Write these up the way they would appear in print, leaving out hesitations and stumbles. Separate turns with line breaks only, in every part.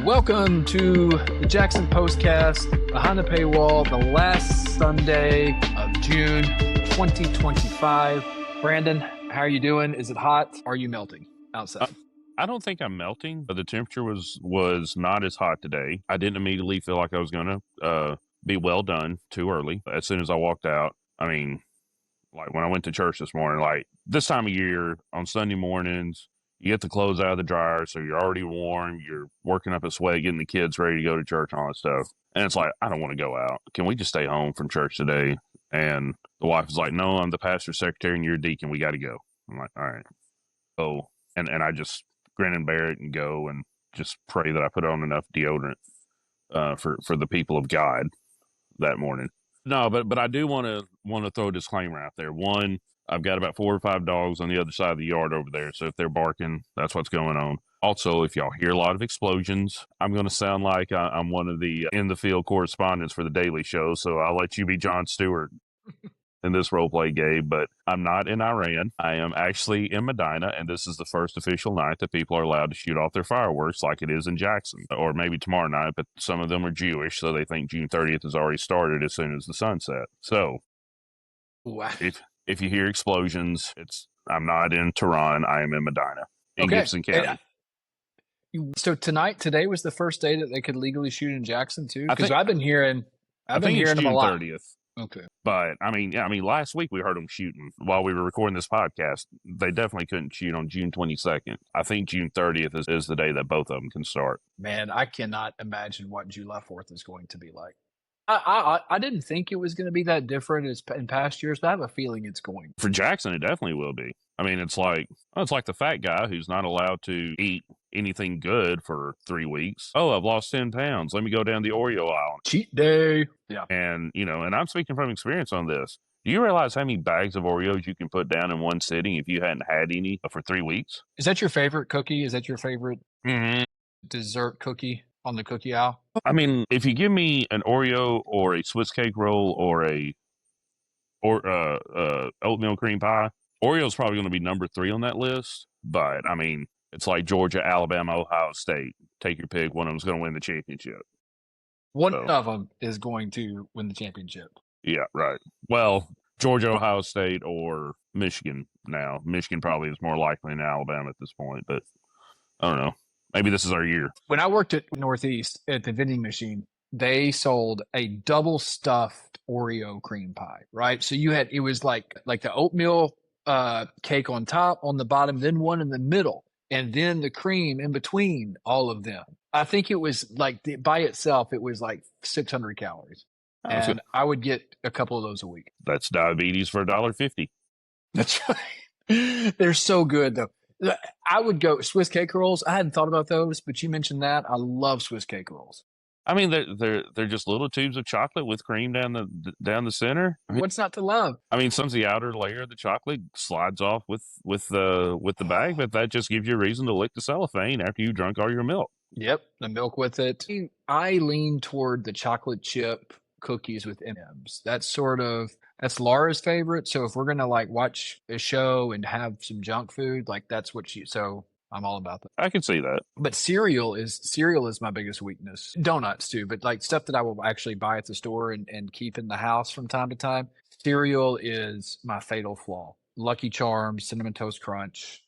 Welcome to the Jackson Postcast, behind the paywall, the last Sunday of June 2025. Brandon, how are you doing? Is it hot? Are you melting outside?
I don't think I'm melting, but the temperature was not as hot today. I didn't immediately feel like I was going to be well done too early. As soon as I walked out, I mean, like when I went to church this morning, like this time of year on Sunday mornings, you get the clothes out of the dryer, so you're already warm. You're working up a sweat, getting the kids ready to go to church and all that stuff. And it's like, I don't want to go out. Can we just stay home from church today? And the wife is like, no, I'm the pastor's secretary and you're a deacon. We got to go. I'm like, all right. Oh, and I just grin and bear it and go and just pray that I put on enough deodorant for the people of God that morning. No, but I do want to throw a disclaimer out there. One, I've got about 4 or 5 dogs on the other side of the yard over there, so if they're barking, that's what's going on. Also, if y'all hear a lot of explosions, I'm going to sound like I'm one of the in-the-field correspondents for the Daily Show, so I'll let you be Jon Stewart in this roleplay, Gabe, but I'm not in Iran. I am actually in Medina, and this is the first official night that people are allowed to shoot off their fireworks like it is in Jackson, or maybe tomorrow night, but some of them are Jewish, so they think June 30th has already started as soon as the sun set. So,
Wow.
if you hear explosions, I'm not in Tehran, I am in Medina, in Gibson County.
So today was the first day that they could legally shoot in Jackson too? Because I've been hearing them a lot. 30th.
Okay. But I mean, last week we heard them shooting while we were recording this podcast. They definitely couldn't shoot on June 22nd. I think June 30th is the day that both of them can start.
Man, I cannot imagine what July 4th is going to be like. I didn't think it was going to be that different as in past years, but I have a feeling it's going.
For Jackson, it definitely will be. I mean, it's like the fat guy who's not allowed to eat anything good for 3 weeks. Oh, I've lost 10 pounds. Let me go down the Oreo aisle.
Cheat day. Yeah.
And, and I'm speaking from experience on this. Do you realize how many bags of Oreos you can put down in one sitting if you hadn't had any for 3 weeks?
Is that your favorite cookie? Is that your favorite dessert cookie on the cookie aisle?
I mean, if you give me an Oreo or a Swiss cake roll or oatmeal cream pie, Oreo's probably going to be number 3 on that list. But I mean, it's like Georgia, Alabama, Ohio State. Take your pick. One of them's going to win the championship.
One of them is going to win the championship.
Yeah, right. Well, Georgia, Ohio State, or Michigan now. Michigan probably is more likely than Alabama at this point, but I don't know. Maybe this is our year.
When I worked at Northeast at the vending machine, they sold a double stuffed Oreo cream pie, right? So it was like the oatmeal cake on top, on the bottom, then one in the middle, and then the cream in between all of them. I think it was like by itself, it was like 600 calories. And I would get a couple of those a week.
That's diabetes for $1.50.
That's right. They're so good, though. I would go Swiss cake rolls. I hadn't thought about those, but you mentioned that. I love Swiss cake rolls.
I mean, they're just little tubes of chocolate with cream down the center. I mean,
what's not to love?
I mean, some of the outer layer of the chocolate slides off with the bag, but that just gives you a reason to lick the cellophane after you drunk all your milk.
Yep, the milk with it. I lean toward the chocolate chip cookies with M&Ms. That's Laura's favorite. So if we're gonna watch a show and have some junk food, that's what so I'm all about that.
I can see that.
But cereal is my biggest weakness. Donuts too, but stuff that I will actually buy at the store and keep in the house from time to time. Cereal is my fatal flaw. Lucky Charms, Cinnamon Toast Crunch,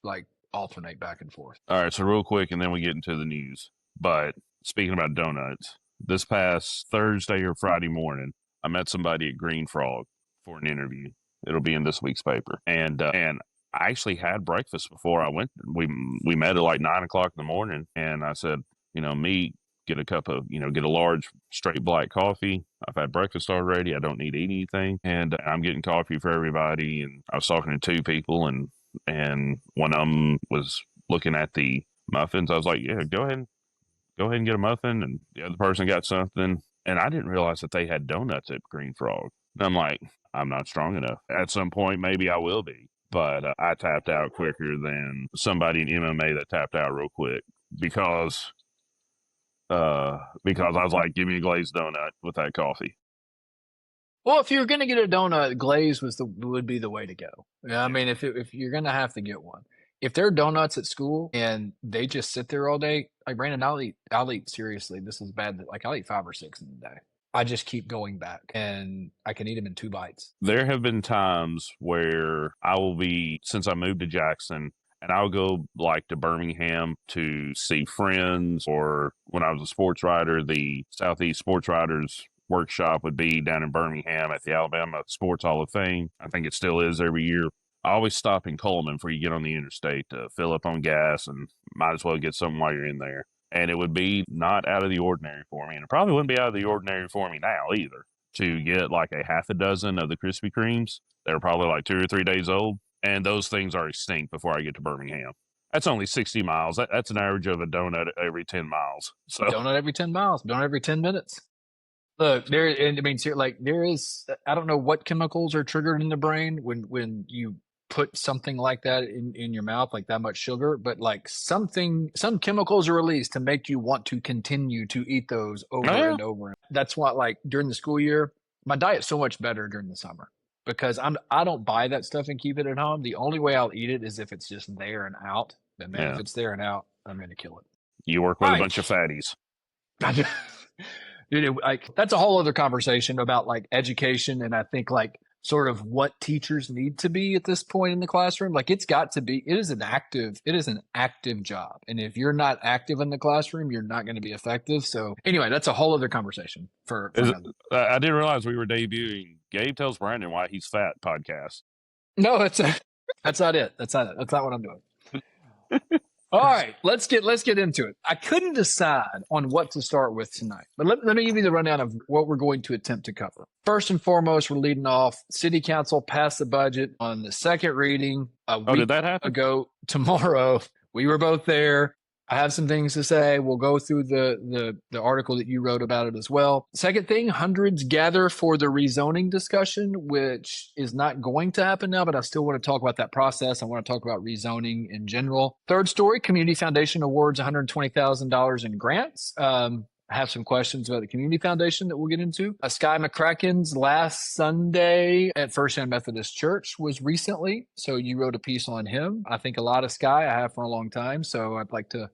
alternate back and forth.
All right, so real quick, and then we get into the news. But speaking about donuts, this past Thursday or Friday morning, I met somebody at Green Frog for an interview. It'll be in this week's paper. And I actually had breakfast before I went. We met at 9 o'clock in the morning, and I said, me, get a large straight black coffee. I've had breakfast already. I don't need to eat anything. And I'm getting coffee for everybody. And I was talking to 2 people, and one of them was looking at the muffins. I was like, yeah, go ahead and get a muffin. And the other person got something. And I didn't realize that they had donuts at Green Frog. And I'm like, I'm not strong enough. At some point, maybe I will be. But I tapped out quicker than somebody in MMA that tapped out real quick because I was like, give me a glazed donut with that coffee.
Well, if you're going to get a donut, glaze would be the way to go. I mean, if you're going to have to get one. if there are donuts at school and they just sit there all day, like Brandon, I'll eat seriously. This is bad. Like I'll eat 5 or 6 in a day. I just keep going back and I can eat them in 2 bites.
There have been times where I will be, since I moved to Jackson, and I'll go like to Birmingham to see friends, or when I was a sports writer, the Southeast Sports Writers Workshop would be down in Birmingham at the Alabama Sports Hall of Fame. I think it still is every year. I always stop in Coleman before you get on the interstate to fill up on gas, and might as well get something while you're in there. And it would be not out of the ordinary for me. And it probably wouldn't be out of the ordinary for me now either, to get like a half a dozen of the Krispy Kremes. They're probably like 2 or 3 days old. And those things are extinct before I get to Birmingham. That's only 60 miles. That's an average of a donut every 10 miles. So
Donut every 10 miles, donut every 10 minutes. Look, there, and I mean, like there is, I don't know what chemicals are triggered in the brain when you put something like that in your mouth, like that much sugar, but like some chemicals are released to make you want to continue to eat those over and over. That's why, like during the school year, my diet's so much better during the summer because I don't buy that stuff and keep it at home. The only way I'll eat it is if it's just there and out. But man, if it's there and out, I'm gonna kill it.
You work with a bunch of fatties.
Dude, like that's a whole other conversation about like education, and I think like sort of what teachers need to be at this point in the classroom. Like it is an active job. And if you're not active in the classroom, you're not going to be effective. So anyway, that's a whole other conversation for
I didn't realize we were debuting Gabe Tells Brandon Why He's Fat podcast.
No, that's not it. That's not what I'm doing. All right, let's get into it. I couldn't decide on what to start with tonight, but let me give you the rundown of what we're going to attempt to cover. First and foremost, we're leading off. City Council passed the budget on the second reading a week
did that happen?
ago tomorrow. We were both there. I have some things to say. We'll go through the article that you wrote about it as well. Second thing, hundreds gather for the rezoning discussion, which is not going to happen now, but I still want to talk about that process. I want to talk about rezoning in general. Third story, Community Foundation awards $120,000 in grants. I have some questions about the Community Foundation that we'll get into. Sky McCracken's last Sunday at First Hand Methodist Church was recently, so you wrote a piece on him. I think a lot of Sky. I have for a long time, so I'd like to,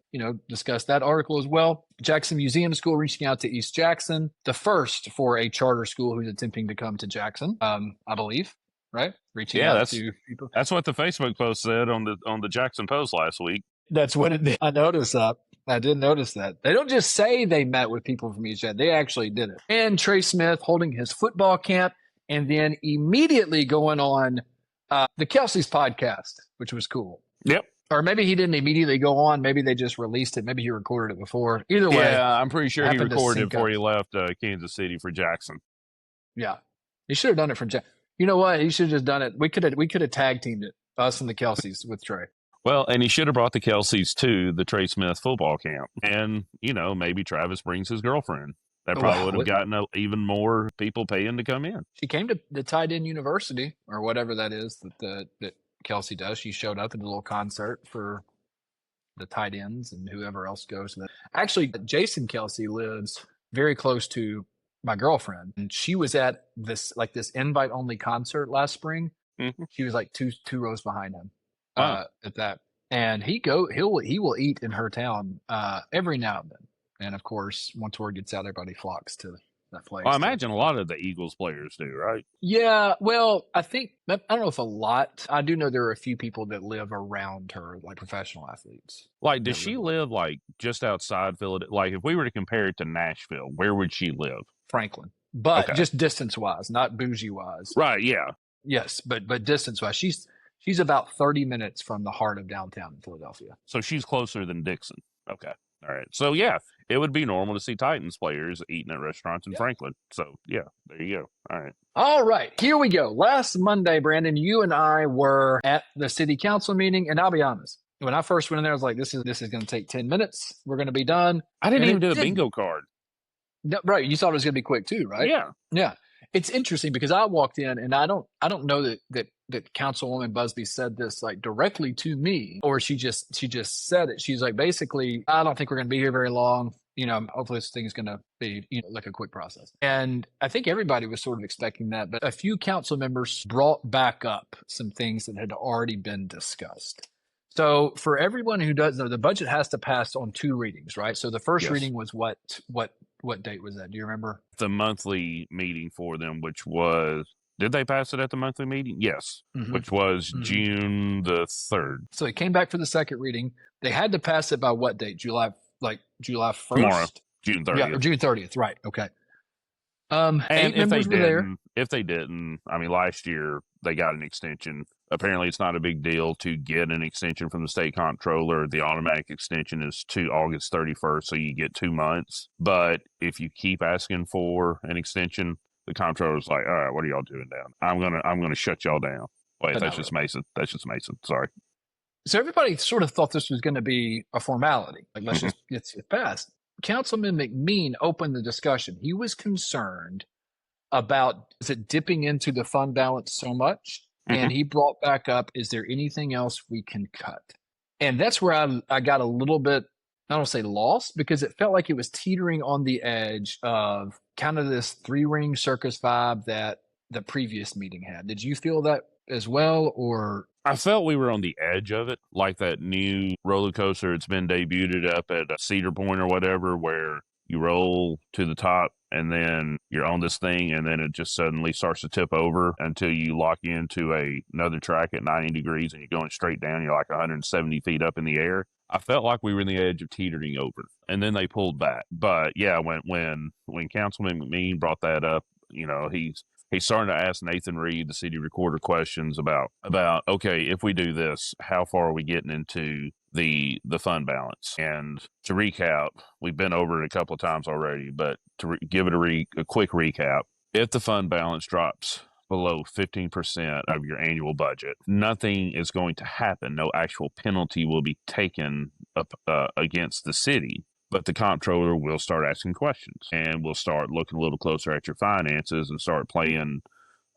discuss that article as well. Jackson Museum School reaching out to East Jackson, the first for a charter school who's attempting to come to Jackson, I believe. Right? Reaching out to people.
That's what the Facebook post said on the Jackson Post last week.
That's what it did. I noticed that. I did notice that. They don't just say they met with people from East Jackson. They actually did it. And Trey Smith holding his football camp and then immediately going on the Kelsey's podcast, which was cool.
Yep.
Or maybe he didn't immediately go on. Maybe they just released it. Maybe he recorded it before. Either way.
Yeah, I'm pretty sure he recorded it before he left Kansas City for Jackson.
Yeah. He should have done it for Jackson. You know what? He should have just done it. We could have tag teamed it, us and the Kelseys with Trey.
Well, and he should have brought the Kelseys to the Trey Smith football camp. And, maybe Travis brings his girlfriend. That probably would have gotten even more people paying to come in.
She came to the Tight End University, or whatever that is that Kelsey does. She showed up at a little concert for the tight ends and whoever else goes to that. Actually, Jason Kelsey lives very close to my girlfriend, and she was at this invite-only concert last spring.
Mm-hmm.
She was like two rows behind him. At that, and he will eat in her town every now and then, and of course once word gets out, everybody flocks to that place.
Well, I imagine a lot of the Eagles players do, right?
Yeah, well, I don't know if a lot. I do know there are a few people that live around her, like professional athletes.
Like, does she live like just outside Philadelphia? Like, if we were to compare it to Nashville, where would she live?
Franklin, but just distance wise, not bougie wise.
Right? Yeah.
Yes, but distance wise, She's about 30 minutes from the heart of downtown Philadelphia.
So she's closer than Dixon. Okay. All right. So, yeah, it would be normal to see Titans players eating at restaurants in Franklin. So, yeah, there you go. All right.
All right. Here we go. Last Monday, Brandon, you and I were at the city council meeting, and I'll be honest. When I first went in there, I was like, this is going to take 10 minutes. We're going to be done.
I didn't even do the bingo card.
No, right. You thought it was going to be quick too, right?
Yeah.
Yeah. It's interesting because I walked in and I don't know that Councilwoman Busby said this like directly to me, or she just said it. She's like, basically, I don't think we're going to be here very long. Hopefully this thing's going to be like a quick process. And I think everybody was sort of expecting that, but a few council members brought back up some things that had already been discussed. So for everyone who does know, the budget has to pass on 2 readings, right? So the first
Yes.
reading was what date was that? Do you remember?
The monthly meeting for them, which was, did they pass it at the monthly meeting? Yes,
Mm-hmm.
which was
Mm-hmm.
June the 3rd.
So it came back for the second reading. They had to pass it by what date? July
Tomorrow,
1st?
June
Yeah, or
30th.
June 30th. Right. Okay.
And
8 members were there.
if they didn't, I mean, last year they got an extension. Apparently, it's not a big deal to get an extension from the state comptroller. The automatic extension is to August 31st, so you get 2 months. But if you keep asking for an extension, the comptroller's like, "All right, what are y'all doing down? I'm gonna shut y'all down." Wait,
But
that's
not
just
really.
Mason. That's just Mason. Sorry.
So everybody sort of thought this was going to be a formality. Like, let's just get it passed. Councilman McMean opened the discussion. He was concerned about is it dipping into the fund balance so much? And he brought back up, is there anything else we can cut? And that's where I got a little bit, I don't say lost, because it felt like it was teetering on the edge of kind of this 3 ring circus vibe that the previous meeting had. Did you feel that as well? Or
I felt we were on the edge of it, like that new roller coaster. It's been debuted up at Cedar Point or whatever, where you roll to the top and then you're on this thing and then it just suddenly starts to tip over until you lock into another track at 90 degrees and you're going straight down. You're like 170 feet up in the air. I felt like we were in the edge of teetering over, and then they pulled back. But yeah, when Councilman McMean brought that up, he's starting to ask Nathan Reed, the city recorder, questions about okay, if we do this, how far are we getting into the fund balance? And to recap, we've been over it a couple of times already, but to give it a quick recap, if the fund balance drops below 15% of your annual budget, nothing is going to happen. No actual penalty will be taken up against the city. But the comptroller will start asking questions and will start looking a little closer at your finances and start playing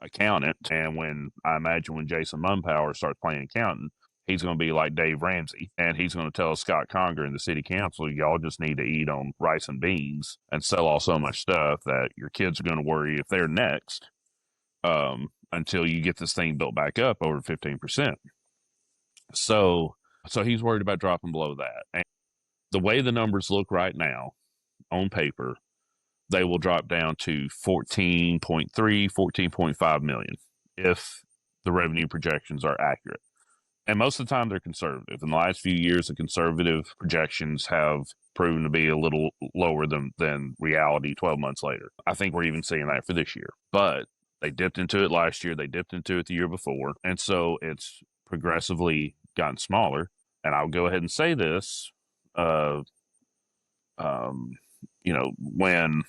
accountant. And when Jason Mumpower starts playing accountant, he's going to be like Dave Ramsey, and he's going to tell Scott Conger and the city council, y'all just need to eat on rice and beans and sell all so much stuff that your kids are going to worry if they're next, until you get this thing built back up over 15%. So he's worried about dropping below that. And the way the numbers look right now on paper, they will drop down to 14.3, 14.5 million if the revenue projections are accurate. And most of the time they're conservative. In the last few years, the conservative projections have proven to be a little lower than reality 12 months later. I think we're even seeing that for this year. But they dipped into it last year. They dipped into it the year before. And so it's progressively gotten smaller. And I'll go ahead and say this. When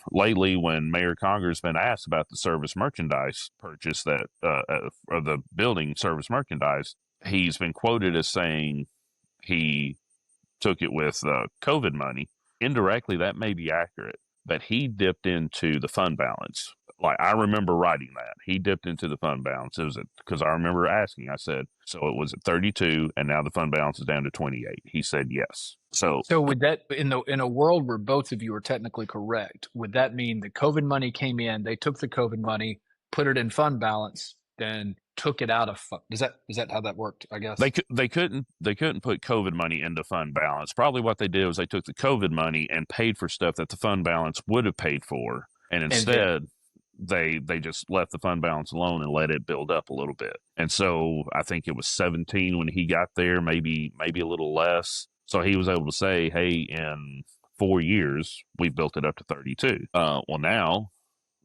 Mayor Conger's been asked about the service merchandise purchase that or the building service merchandise, he's been quoted as saying he took it with COVID money. Indirectly, that may be accurate, but he dipped into the fund balance. Like, I remember writing that. He dipped into the fund balance. It was because I remember asking, I said, so it was at 32 and now the fund balance is down to 28. He said yes. So
would that, in a world where both of you are technically correct, would that mean the COVID money came in, they took the COVID money, put it in fund balance, then took it out of fund? Is that how that worked? I guess
they couldn't put COVID money into fund balance. Probably what they did was they took the COVID money and paid for stuff that the fund balance would have paid for, and instead they just left the fund balance alone and let it build up a little bit. And so I think it was 17 when he got there, maybe a little less. So he was able to say, hey, in 4 years, we've built it up to 32. Well, now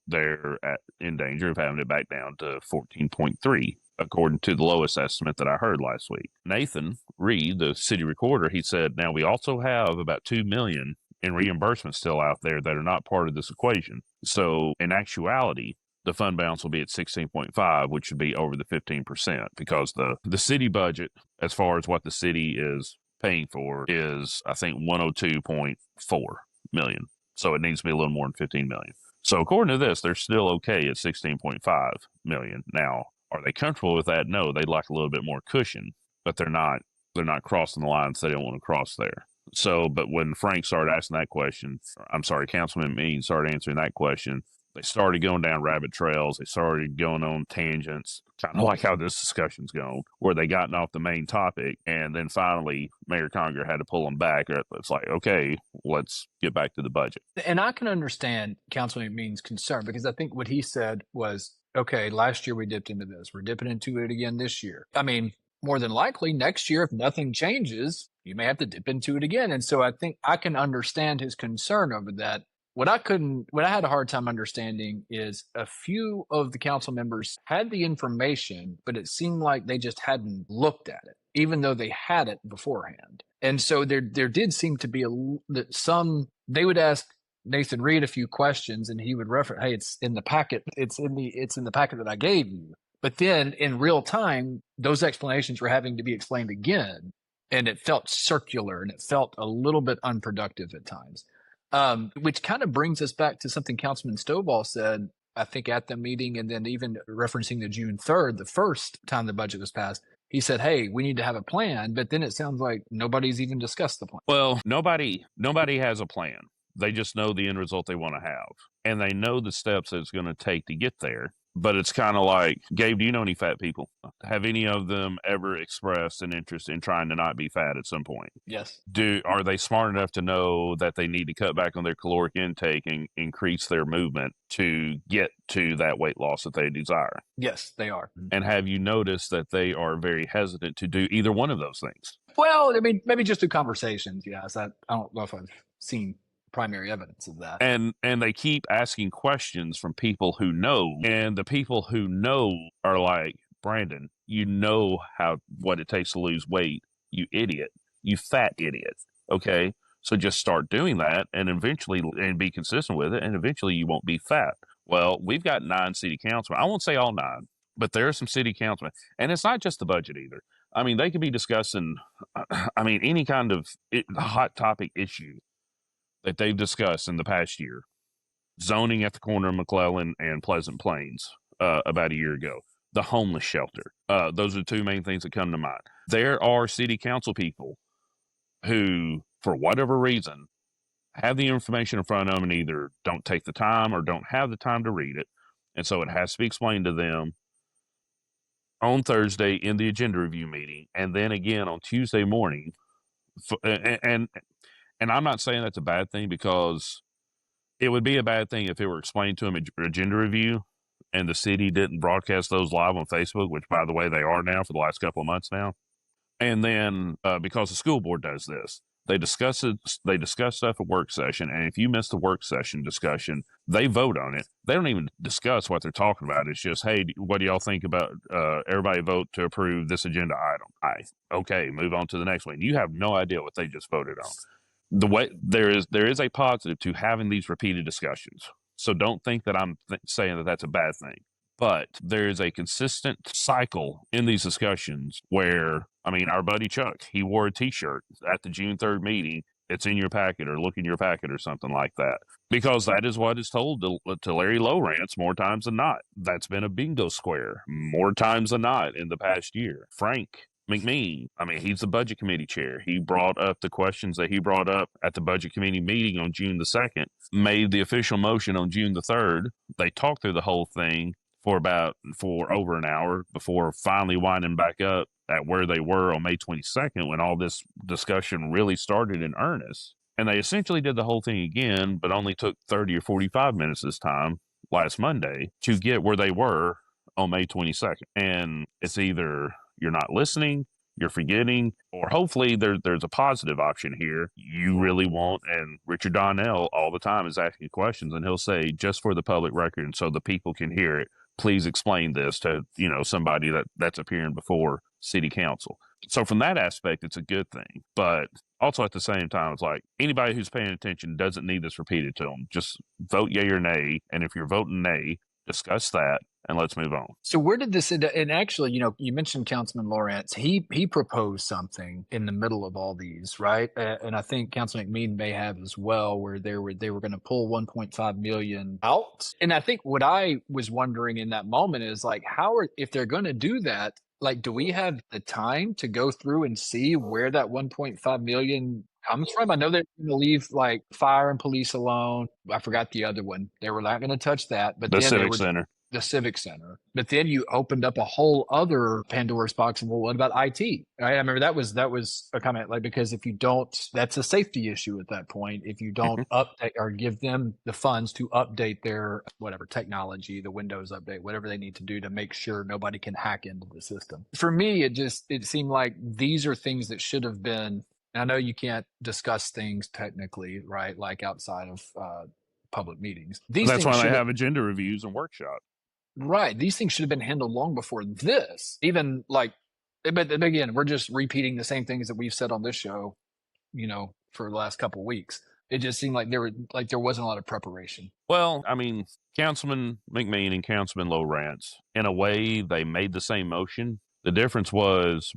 they're in danger of having it back down to 14.3, according to the lowest estimate that I heard last week. Nathan Reed, the city recorder, he said, now we also have about $2 million in reimbursements still out there that are not part of this equation. So in actuality, the fund balance will be at 16.5, which would be over the 15%, because the city budget, as far as what the city is paying for, is, I think, 102.4 million. So it needs to be a little more than 15 million. So according to this, they're still okay at 16.5 million. Now, are they comfortable with that? No, they'd like a little bit more cushion, but they're not crossing the lines they don't want to cross there. So, but when Frank started asking that question, I'm sorry, Councilman Mean started answering that question, They started going down rabbit trails. They started going on tangents, kind of like how this discussion's going, where they gotten off the main topic. And then finally, Mayor Conger had to pull them back. It's like, okay, let's get back to the budget.
And I can understand Councilman McMean's concern, because I think what he said was, okay, last year we dipped into this. We're dipping into it again this year. I mean, more than likely next year, if nothing changes, you may have to dip into it again. And so I think I can understand his concern over that. What I had a hard time understanding is a few of the council members had the information, but it seemed like they just hadn't looked at it, even though they had it beforehand. And so there did seem to be they would ask Nathan Reed a few questions and he would reference, hey, it's in the packet. It's in the packet that I gave you. But then in real time, those explanations were having to be explained again. And it felt circular and it felt a little bit unproductive at times. Which kind of brings us back to something Councilman Stovall said, I think, at the meeting, and then even referencing the June 3rd, the first time the budget was passed. He said, hey, we need to have a plan. But then it sounds like nobody's even discussed the plan.
Well, nobody has a plan. They just know the end result they want to have. And they know the steps that it's going to take to get there. But it's kind of like, Gabe, do you know any fat people? Have any of them ever expressed an interest in trying to not be fat at some point?
Yes.
Are they smart enough to know that they need to cut back on their caloric intake and increase their movement to get to that weight loss that they desire?
Yes, they are.
And have you noticed that they are very hesitant to do either one of those things?
Well, I mean, maybe just through conversations. Yes, I don't know if I've seen primary evidence of that.
And they keep asking questions from people who know, and the people who know are like, Brandon, you know what it takes to lose weight, you idiot, you fat idiot. Okay, so just start doing that, and eventually, and be consistent with it, and eventually you won't be fat. Well, we've got 9 city councilmen. I won't say all 9, but there are some city councilmen, and it's not just the budget either. I mean, they could be discussing, any kind of hot topic issue that they've discussed in the past year. Zoning at the corner of McClellan and Pleasant Plains about a year ago. The homeless shelter. Those are the 2 main things that come to mind. There are city council people who, for whatever reason, have the information in front of them and either don't take the time or don't have the time to read it. And so it has to be explained to them on Thursday in the agenda review meeting, and then again on Tuesday morning. And I'm not saying that's a bad thing, because it would be a bad thing if it were explained to them at agenda review and the city didn't broadcast those live on Facebook, which, by the way, they are now for the last couple of months now. And then because the school board does this, they discuss stuff at work session. And if you miss the work session discussion, they vote on it. They don't even discuss what they're talking about. It's just, hey, what do y'all think about everybody vote to approve this agenda item? Aye. Okay, move on to the next one. You have no idea what they just voted on. The way there is a positive to having these repeated discussions. So don't think that I'm saying that that's a bad thing. But there is a consistent cycle in these discussions where, our buddy Chuck, he wore a T-shirt at the June 3rd meeting. It's in your packet, or look in your packet, or something like that. Because that is what is told to Larry Lowrance more times than not. That's been a bingo square more times than not in the past year. Frank McMean, he's the budget committee chair. He brought up the questions that he brought up at the budget committee meeting on June the 2nd, made the official motion on June the 3rd. They talked through the whole thing for over an hour before finally winding back up at where they were on May 22nd, when all this discussion really started in earnest. And they essentially did the whole thing again, but only took 30 or 45 minutes this time, last Monday, to get where they were on May 22nd. And it's either you're not listening, you're forgetting, or hopefully there's a positive option here you really want. And Richard Donnell all the time is asking questions, and he'll say, just for the public record and so the people can hear it, please explain this to, somebody that's appearing before city council. So from that aspect, it's a good thing. But also at the same time, it's like, anybody who's paying attention doesn't need this repeated to them. Just vote yay or nay. And if you're voting nay, discuss that, and let's move on.
So where did this end up? And actually, you mentioned Councilman Lawrence. He proposed something in the middle of all these, right? And I think Councilman McMean may have as well, where they were going to pull 1.5 million out. And I think what I was wondering in that moment is like, if they're going to do that, like, do we have the time to go through and see where that 1.5 million comes from. I know they're going to leave like fire and police alone. I forgot the other one. They were not going to touch that, but
The
then they
Civic
were
Center.
the Civic Center. But then you opened up a whole other Pandora's box. And well, what about IT? Right? I remember that was a comment like because if you don't, that's a safety issue at that point. If you don't update or give them the funds to update their whatever technology, the Windows update, whatever they need to do to make sure nobody can hack into the system. For me, it seemed like these are things that should have been. I know you can't discuss things technically, right? Like outside of public meetings. These
That's
things
why they
should have,
have agenda reviews and workshops.
right. These things should have been handled long before this. Even like, but again, we're just repeating the same things that we've said on this show, for the last couple of weeks. It just seemed like there wasn't a lot of preparation.
Well, I mean, Councilman McMean and Councilman Lowrance, in a way, they made the same motion. The difference was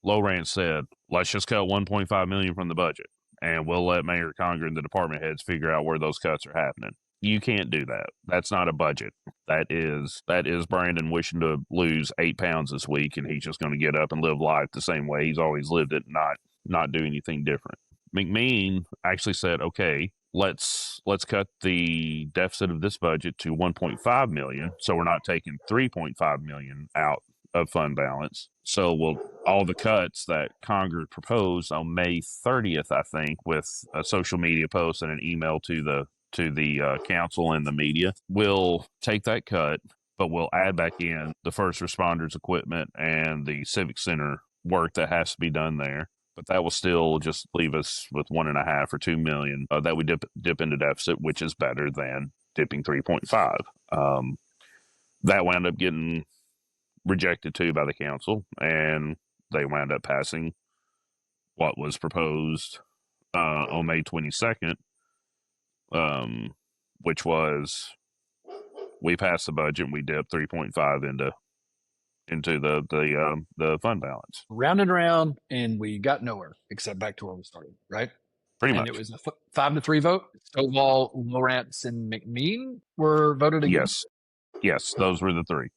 Lowrance said, "Let's just cut 1.5 million from the budget, and we'll let Mayor Conger and the department heads figure out where those cuts are happening." You can't do that. That's not a budget. That is Brandon wishing to lose 8 pounds this week, and he's just going to get up and live life the same way he's always lived it, and not do anything different. McMean actually said, "Okay, let's cut the deficit of this budget to 1.5 million, so we're not taking 3.5 million out of fund balance. So we'll all the cuts that Congress proposed on May 30th, I think, with a social media post and an email to the council and the media, we'll take that cut, but we'll add back in the first responders equipment and the civic center work that has to be done there." But that will still just leave us with 1.5 or 2 million that we dip into deficit, which is better than dipping 3.5. That wound up getting rejected too by the council, and they wound up passing what was proposed on May 22nd, which was we passed the budget and we dipped 3.5 into the fund balance.
Round and round, and we got nowhere except back to where we started, right?
Pretty
And
much.
it was a 5-3 vote. Stovall, Lawrence, and McMean were voted against.
Yes, those were the three.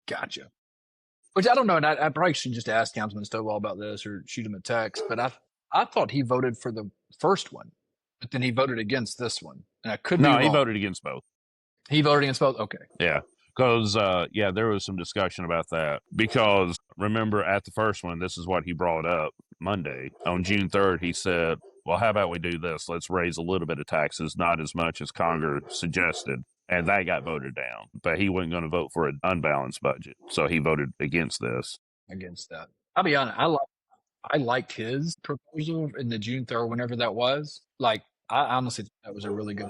Gotcha. Which I don't know, and I probably should just ask Councilman Stovall about this or shoot him a text. But I thought he voted for the first one, but then he voted against this one, and I could be wrong.
No, he voted against both.
He voted against both. Okay.
Yeah. Because, there was some discussion about that. Because remember at the first one, this is what he brought up Monday. On June 3rd, he said, well, how about we do this? Let's raise a little bit of taxes, not as much as Congress suggested. And that got voted down. But he wasn't going to vote for an unbalanced budget. So he voted against this.
Against that. I'll be honest, I liked his proposal in the June 3rd, whenever that was. Like, I honestly think that was a really good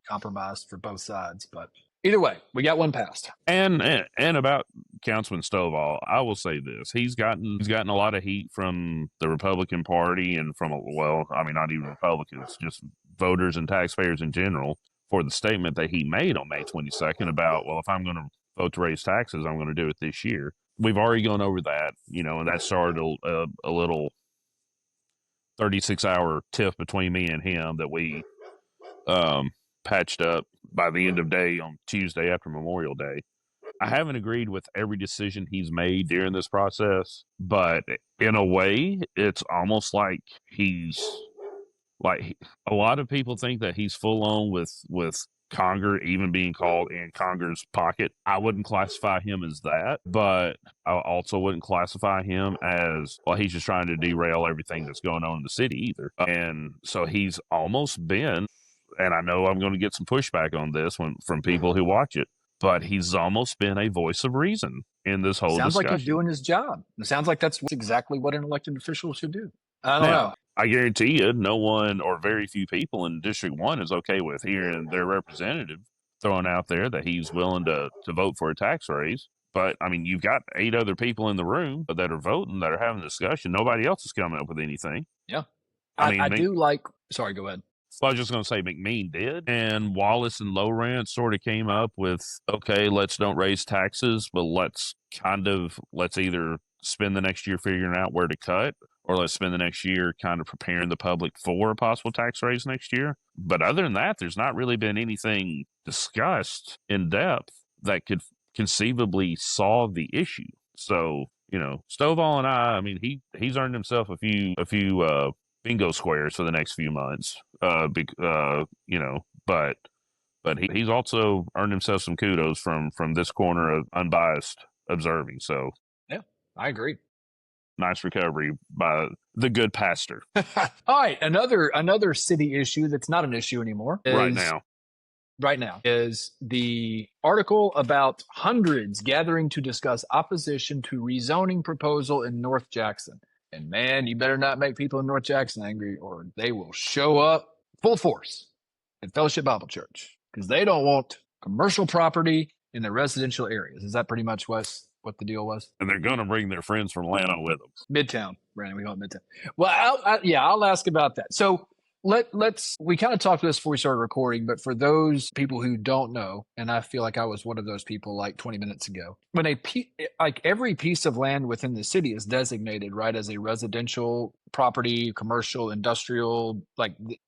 compromise for both sides. But either way, we got one passed.
And about Councilman Stovall, I will say this: he's gotten a lot of heat from the Republican Party and from not even Republicans, just voters and taxpayers in general, for the statement that he made on May 22nd about, well, if I'm going to vote to raise taxes, I'm going to do it this year. We've already gone over that, and that started a little 36-hour tiff between me and him that we patched up by the end of day on Tuesday after Memorial Day. I haven't agreed with every decision he's made during this process, but in a way, it's almost like a lot of people think that he's full on with Conger even being called in Conger's pocket. I wouldn't classify him as that, but I also wouldn't classify him as, well, he's just trying to derail everything that's going on in the city either. And so he's almost been, and I know I'm going to get some pushback on this from people who watch it, but he's almost been a voice of reason in this whole
Sounds
discussion.
like he's doing his job. It sounds like that's exactly what an elected official should do. I don't know.
I guarantee you, no one or very few people in District 1 is okay with hearing their representative throwing out there that he's willing to vote for a tax raise. But, I mean, you've got 8 other people in the room that are voting, that are having a discussion. Nobody else is coming up with anything.
Yeah.
I
do like, sorry, go ahead.
So I was just going to say McMean did, and Wallace and Lowrance sort of came up with, okay, let's don't raise taxes, but let's either spend the next year figuring out where to cut, or let's spend the next year kind of preparing the public for a possible tax raise next year. But other than that, there's not really been anything discussed in depth that could conceivably solve the issue. So, Stovall and I mean, he's earned himself a few bingo squares for the next few months. But he's also earned himself some kudos from this corner of unbiased observing. So
Yeah, I agree.
nice recovery by the good pastor.
All right, another city issue that's not an issue anymore right now is the article about hundreds gathering to discuss opposition to rezoning proposal in North Jackson. And man, you better not make people in North Jackson angry or they will show up full force at Fellowship Bible Church because they don't want commercial property in the residential areas. Is that pretty much what the deal was?
And they're going to bring their friends from Atlanta with them.
Midtown, Brandon. We call it Midtown. Well, I'll ask about that. So we kind of talked about this before we started recording, but for those people who don't know, and I feel like I was one of those people like 20 minutes ago, when every piece of land within the city is designated, right, as a residential property, commercial, industrial,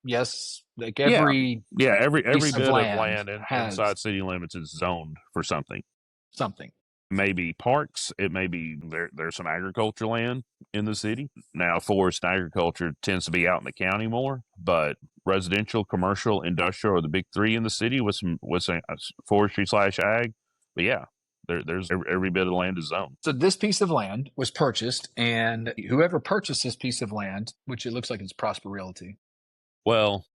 yes, like every
every
piece
bit
of
of land
has
inside city limits is zoned for something. Maybe parks. It may be there's some agriculture land in the city. Now, forest and agriculture tends to be out in the county more, but residential, commercial, industrial are the big three in the city with some forestry / ag. But yeah, there's every bit of land is zoned.
So this piece of land was purchased, and whoever purchased this piece of land, which it looks like it's Prosper Realty.
Well,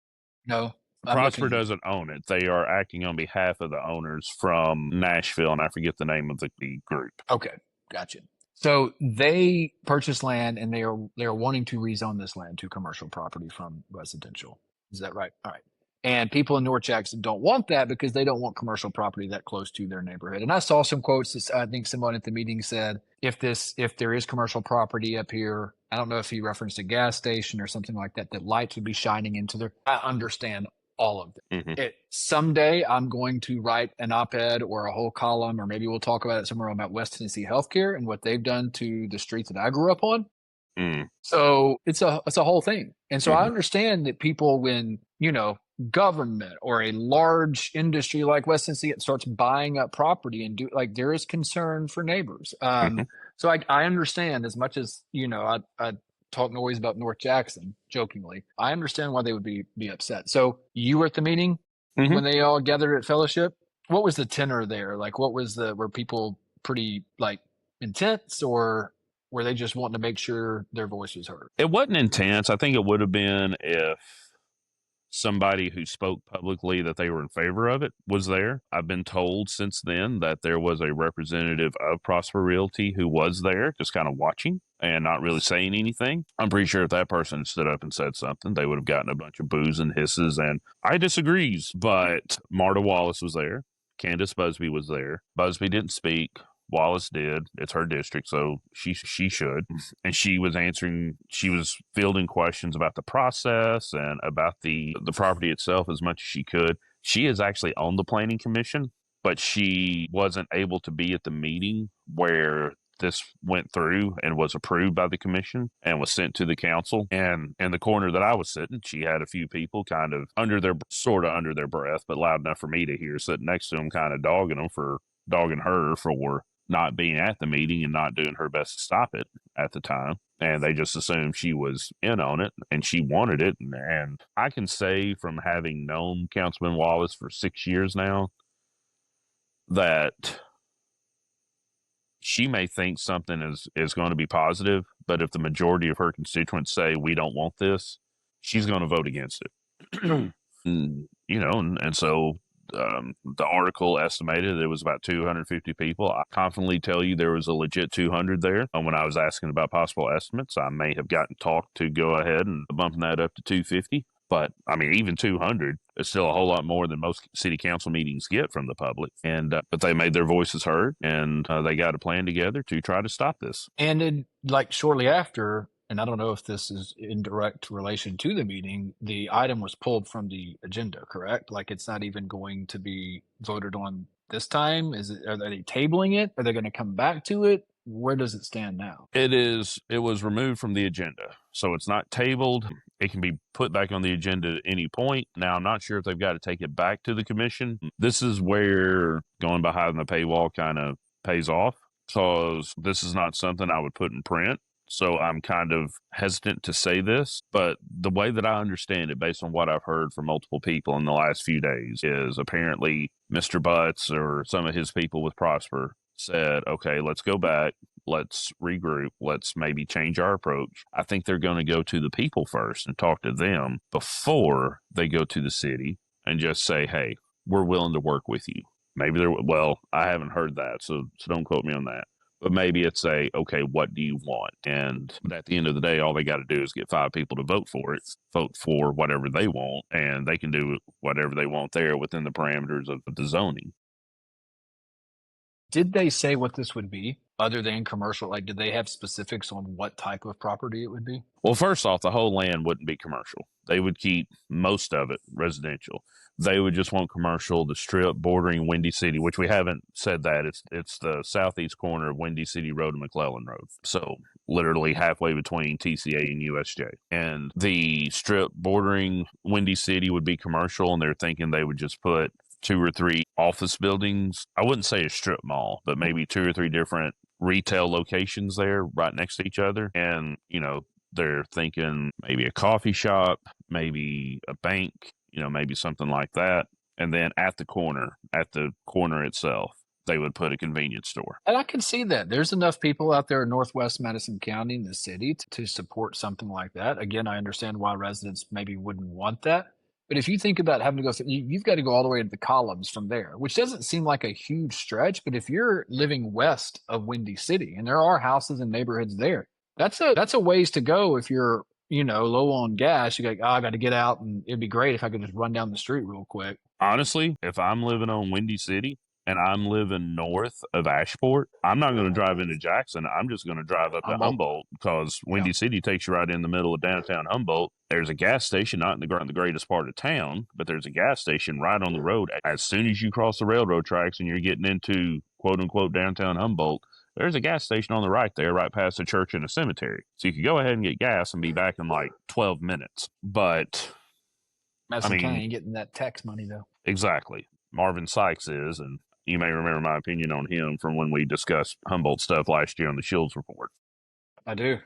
no.
Prosper doesn't own it. They are acting on behalf of the owners from Nashville, and I forget the name of the group.
Okay, gotcha. So they purchased land, and they are wanting to rezone this land to commercial property from residential. Is that right? All right. And people in North Jackson don't want that because they don't want commercial property that close to their neighborhood. And I saw some quotes that I think someone at the meeting said, if there is commercial property up here, I don't know if he referenced a gas station or something like that, that lights would be shining into there. I understand all of it.
Mm-hmm.
Someday I'm going to write an op-ed or a whole column, or maybe we'll talk about it somewhere about West Tennessee healthcare and what they've done to the streets that I grew up on. So it's a whole thing. And so I understand that people, when, government or a large industry like West Tennessee starts buying up property and there is concern for neighbors. So I understand, as much as, I talk noise about North Jackson jokingly, I understand why they would be upset. So you were at the meeting when they all gathered at Fellowship. What was the tenor there? Were people pretty intense, or were they just wanting to make sure their voice was heard?
It wasn't intense. I think it would have been if somebody who spoke publicly that they were in favor of it was there. I've been told since then that there was a representative of Prosper Realty who was there, just kind of watching and not really saying anything. I'm pretty sure if that person stood up and said something, they would have gotten a bunch of boos and hisses, and I disagrees. But Marta Wallace was there. Candace Busby was there. Busby didn't speak. Wallace did. It's her district, so she should. And she was fielding questions about the process and about the property itself as much as she could. She is actually on the planning commission, but she wasn't able to be at the meeting where this went through and was approved by the commission and was sent to the council. And in the corner that I was sitting, she had a few people kind of under their breath, but loud enough for me to hear, sitting next to them, kind of dogging her for not being at the meeting and not doing her best to stop it at the time. And they just assumed she was in on it and she wanted it. And I can say, from having known Councilman Wallace for 6 years now, that she may think something is going to be positive, but if the majority of her constituents say we don't want this, she's going to vote against it. And so the article estimated it was about 250 people. I confidently tell you there was a legit 200 there. When I was asking about possible estimates, I may have gotten talked to go ahead and bumping that up to 250. But I mean, even 200 is still a whole lot more than most city council meetings get from the public. And but they made their voices heard, and they got a plan together to try to stop this.
And shortly after, and I don't know if this is in direct relation to the meeting, the item was pulled from the agenda, correct? It's not even going to be voted on this time? Are they tabling it? Are they going to come back to it? Where does it stand now?
It was removed from the agenda. So it's not tabled. It can be put back on the agenda at any point. Now, I'm not sure if they've got to take it back to the commission. This is where going behind the paywall kind of pays off, because this is not something I would put in print. So I'm kind of hesitant to say this, but the way that I understand it, based on what I've heard from multiple people in the last few days, is apparently Mr. Butts or some of his people with Prosper said, okay, let's go back. Let's regroup. Let's maybe change our approach. I think they're going to go to the people first and talk to them before they go to the city and just say, hey, we're willing to work with you. Maybe they're, well, I haven't heard that, so don't quote me on that. But maybe it's okay, what do you want? And at the end of the day, all they got to do is get 5 people to vote for it, vote for whatever they want, and they can do whatever they want there within the parameters of the zoning.
Did they say what this would be other than commercial? Like, did they have specifics on what type of property it would be?
Well, first off, the whole land wouldn't be commercial. They would keep most of it residential. They would just want commercial, the strip bordering Windy City, which we haven't said that. It's the southeast corner of Windy City Road and McClellan Road. So literally halfway between TCA and USJ. And the strip bordering Windy City would be commercial, and they're thinking they would just put 2 or 3 office buildings. I wouldn't say a strip mall, but maybe 2 or 3 different retail locations there right next to each other. And, they're thinking maybe a coffee shop, maybe a bank, maybe something like that. And then at the corner itself, they would put a convenience store.
And I can see that. There's enough people out there in Northwest Madison County in the city to support something like that. Again, I understand why residents maybe wouldn't want that. But if you think about having to go, you've got to go all the way to the Columns from there, which doesn't seem like a huge stretch. But if you're living west of Windy City, and there are houses and neighborhoods there, that's a ways to go. If you're, low on gas, you go, I got to get out, and it'd be great if I could just run down the street real quick.
Honestly, if I'm living on Windy City and I'm living north of Ashport, I'm not going to drive into Jackson. I'm just going to drive up to Humboldt, because Windy City takes you right in the middle of downtown Humboldt. There's a gas station, not in the greatest part of town, but there's a gas station right on the road. As soon as you cross the railroad tracks and you're getting into quote unquote downtown Humboldt, there's a gas station on the right there, right past the church and a cemetery. So you could go ahead and get gas and be back in like 12 minutes. But
Madison County ain't getting that tax money, though.
Exactly. Marvin Sykes is, and you may remember my opinion on him from when we discussed Humboldt stuff last year on the Shields Report.
I do.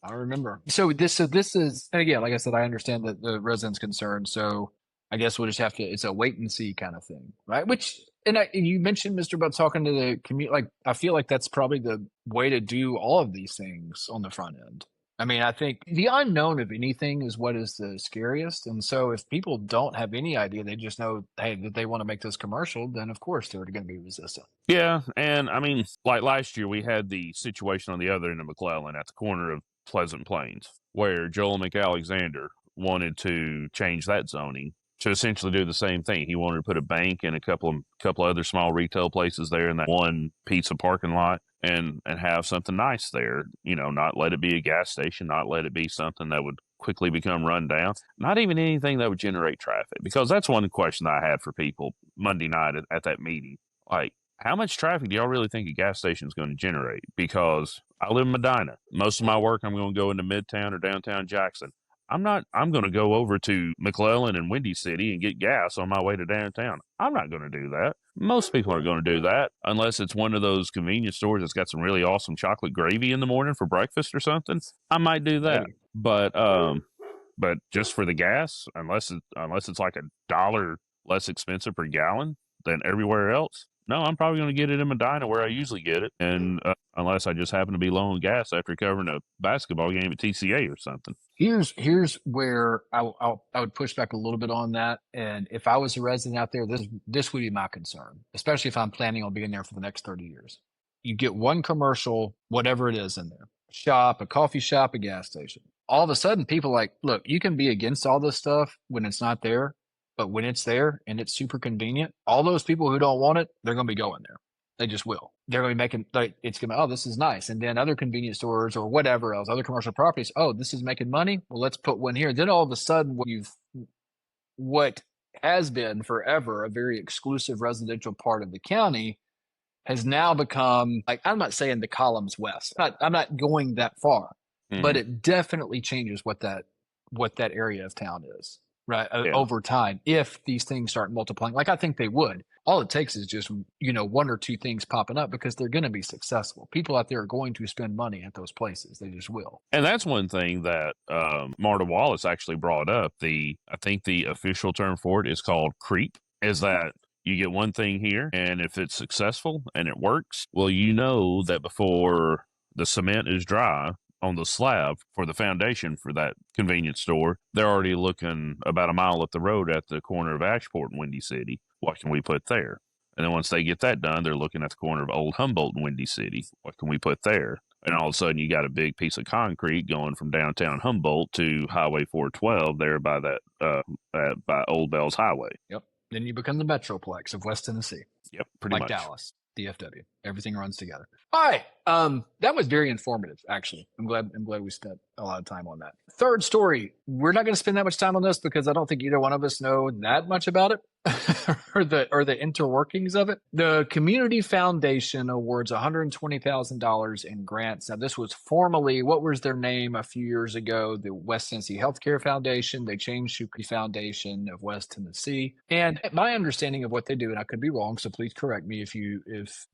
I remember. So this is, and again, like I said, I understand that the residents' concerned. So I guess we'll just have to, it's a wait and see kind of thing, right? Which, and you mentioned Mr. Butt talking to the community. Like, I feel like that's probably the way to do all of these things on the front end. I mean, I think the unknown of anything is what is the scariest. And so if people don't have any idea, they just know, hey, that they want to make this commercial, then of course they're going to be resistant.
Yeah. And I mean, like last year, we had the situation on the other end of McClellan at the corner of Pleasant Plains, where Joel McAlexander wanted to change that zoning to essentially do the same thing. He wanted to put a bank and a couple other small retail places there in that one pizza parking lot, and have something nice there. Not let it be a gas station, not let it be something that would quickly become run down, not even anything that would generate traffic. Because that's one question that I had for people Monday night at that meeting. Like, how much traffic do y'all really think a gas station is going to generate? Because I live in Medina. Most of my work, I'm going to go into Midtown or downtown Jackson. I'm going to go over to McClellan and Windy City and get gas on my way to downtown. I'm not going to do that. Most people aren't going to do that unless it's one of those convenience stores that's got some really awesome chocolate gravy in the morning for breakfast or something. I might do that. But just for the gas, unless it's like $1 less expensive per gallon than everywhere else, no, I'm probably going to get it in Medina where I usually get it, and unless I just happen to be low on gas after covering a basketball game at TCA or something.
Here's where I would push back a little bit on that. And if I was a resident out there, this would be my concern, especially if I'm planning on being there for the next 30 years. You get one commercial, whatever it is in there, a coffee shop, a gas station. All of a sudden, people are like, look, you can be against all this stuff when it's not there. But when it's there and it's super convenient, all those people who don't want it, they're going to be going there. They just will. They're going to be making, it's going to, oh, this is nice. And then other convenience stores or whatever else, other commercial properties, oh, this is making money. Well, let's put one here. Then all of a sudden, what has been forever a very exclusive residential part of the county has now become, like, I'm not saying the Columns West. I'm not going that far, but it definitely changes what that area of town is. right?
Yeah.
Over time, if these things start multiplying, like I think they would. All it takes is just, one or two things popping up because they're going to be successful. People out there are going to spend money at those places. They just will.
And that's one thing that Marta Wallace actually brought up. I think the official term for it is called creep, is that you get one thing here, and if it's successful and it works, well, you know that before the cement is dry on the slab for the foundation for that convenience store, they're already looking about a mile up the road at the corner of Ashport and Windy City. What can we put there? And then once they get that done, they're looking at the corner of Old Humboldt and Windy City. What can we put there? And all of a sudden, you got a big piece of concrete going from downtown Humboldt to Highway 412 there by by Old Bells Highway.
Yep. Then you become the Metroplex of West Tennessee.
Yep, pretty
like
much.
Dallas, DFW. Everything runs together. All right. That was very informative, actually. I'm glad we spent a lot of time on that. Third story. We're not going to spend that much time on this because I don't think either one of us know that much about it or the interworkings of it. The Community Foundation awards $120,000 in grants. Now, this was formerly, what was their name a few years ago? The West Tennessee Healthcare Foundation. They changed to the Foundation of West Tennessee. And my understanding of what they do, and I could be wrong, so please correct me if you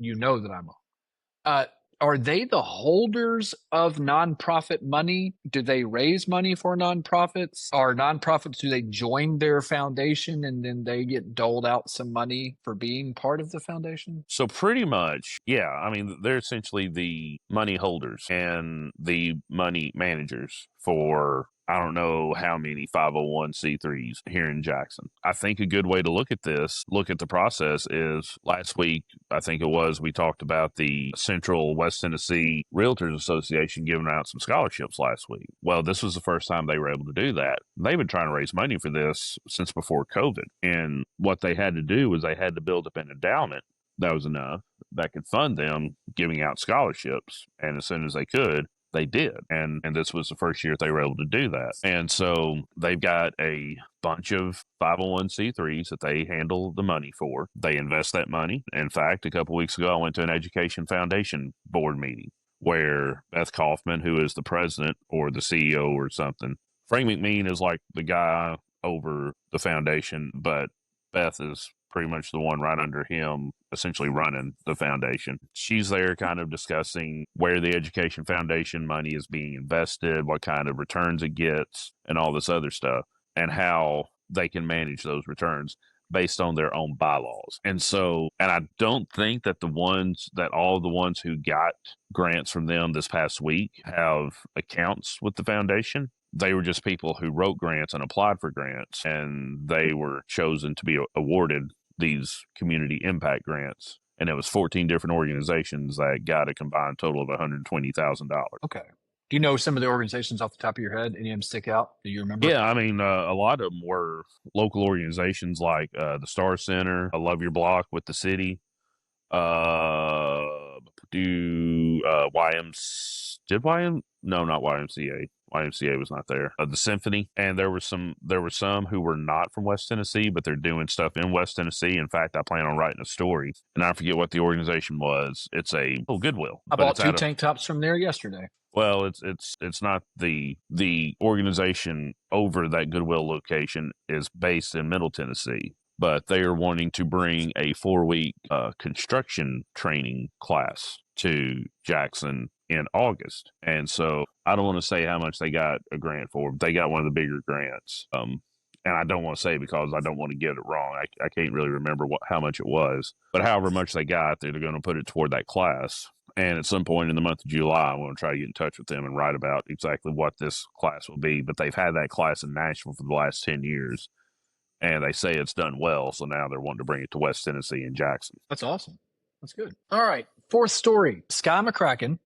know that I'm wrong. Are they the holders of nonprofit money? Do they raise money for nonprofits? Are nonprofits, do they join their foundation and then they get doled out some money for being part of the foundation?
So pretty much, yeah. I mean, they're essentially the money holders and the money managers for I don't know how many 501c3s here in Jackson. I think a good way to look at the process is last week, I think it was, we talked about the Central West Tennessee Realtors Association giving out some scholarships last week. Well, this was the first time they were able to do that. They've been trying to raise money for this since before COVID. And what they had to do was they had to build up an endowment that was enough that could fund them giving out scholarships. And as soon as they could, they did. And this was the first year they were able to do that. And so they've got a bunch of 501c3s that they handle the money for. They invest that money. In fact, a couple of weeks ago, I went to an Education Foundation board meeting where Beth Kaufman, who is the president or the CEO or something, Frank McMean is like the guy over the foundation, but Beth is pretty much the one right under him, essentially running the foundation. She's there kind of discussing where the Education Foundation money is being invested, what kind of returns it gets, and all this other stuff, and how they can manage those returns based on their own bylaws. And I don't think that all the ones who got grants from them this past week have accounts with the foundation. They were just people who wrote grants and applied for grants, and they were chosen to be awarded these community impact grants. And it was 14 different organizations that got a combined total of $120,000.
Okay. Do you know some of the organizations off the top of your head? Any of them stick out? Do you remember?
Yeah, I mean, a lot of them were local organizations like the Star Center, I Love Your Block with the city, not YMCA. YMCA was not there. The Symphony, and there were some who were not from West Tennessee, but they're doing stuff in West Tennessee. In fact, I plan on writing a story, and I forget what the organization was. It's Goodwill.
I bought 2 tank tops from there yesterday.
Well, it's not the organization over that Goodwill location is based in Middle Tennessee, but they are wanting to bring a 4-week construction training class to Jackson in August. And so I don't want to say how much they got a grant for, but they got one of the bigger grants. And I don't want to say because I don't want to get it wrong. I can't really remember how much it was, but however much they got, they're going to put it toward that class. And at some point in the month of July, I want to try to get in touch with them and write about exactly what this class will be. But they've had that class in Nashville for the last 10 years. And they say it's done well, so now they're wanting to bring it to West Tennessee and Jackson.
That's awesome. That's good. All right. 4th story. Sky McCracken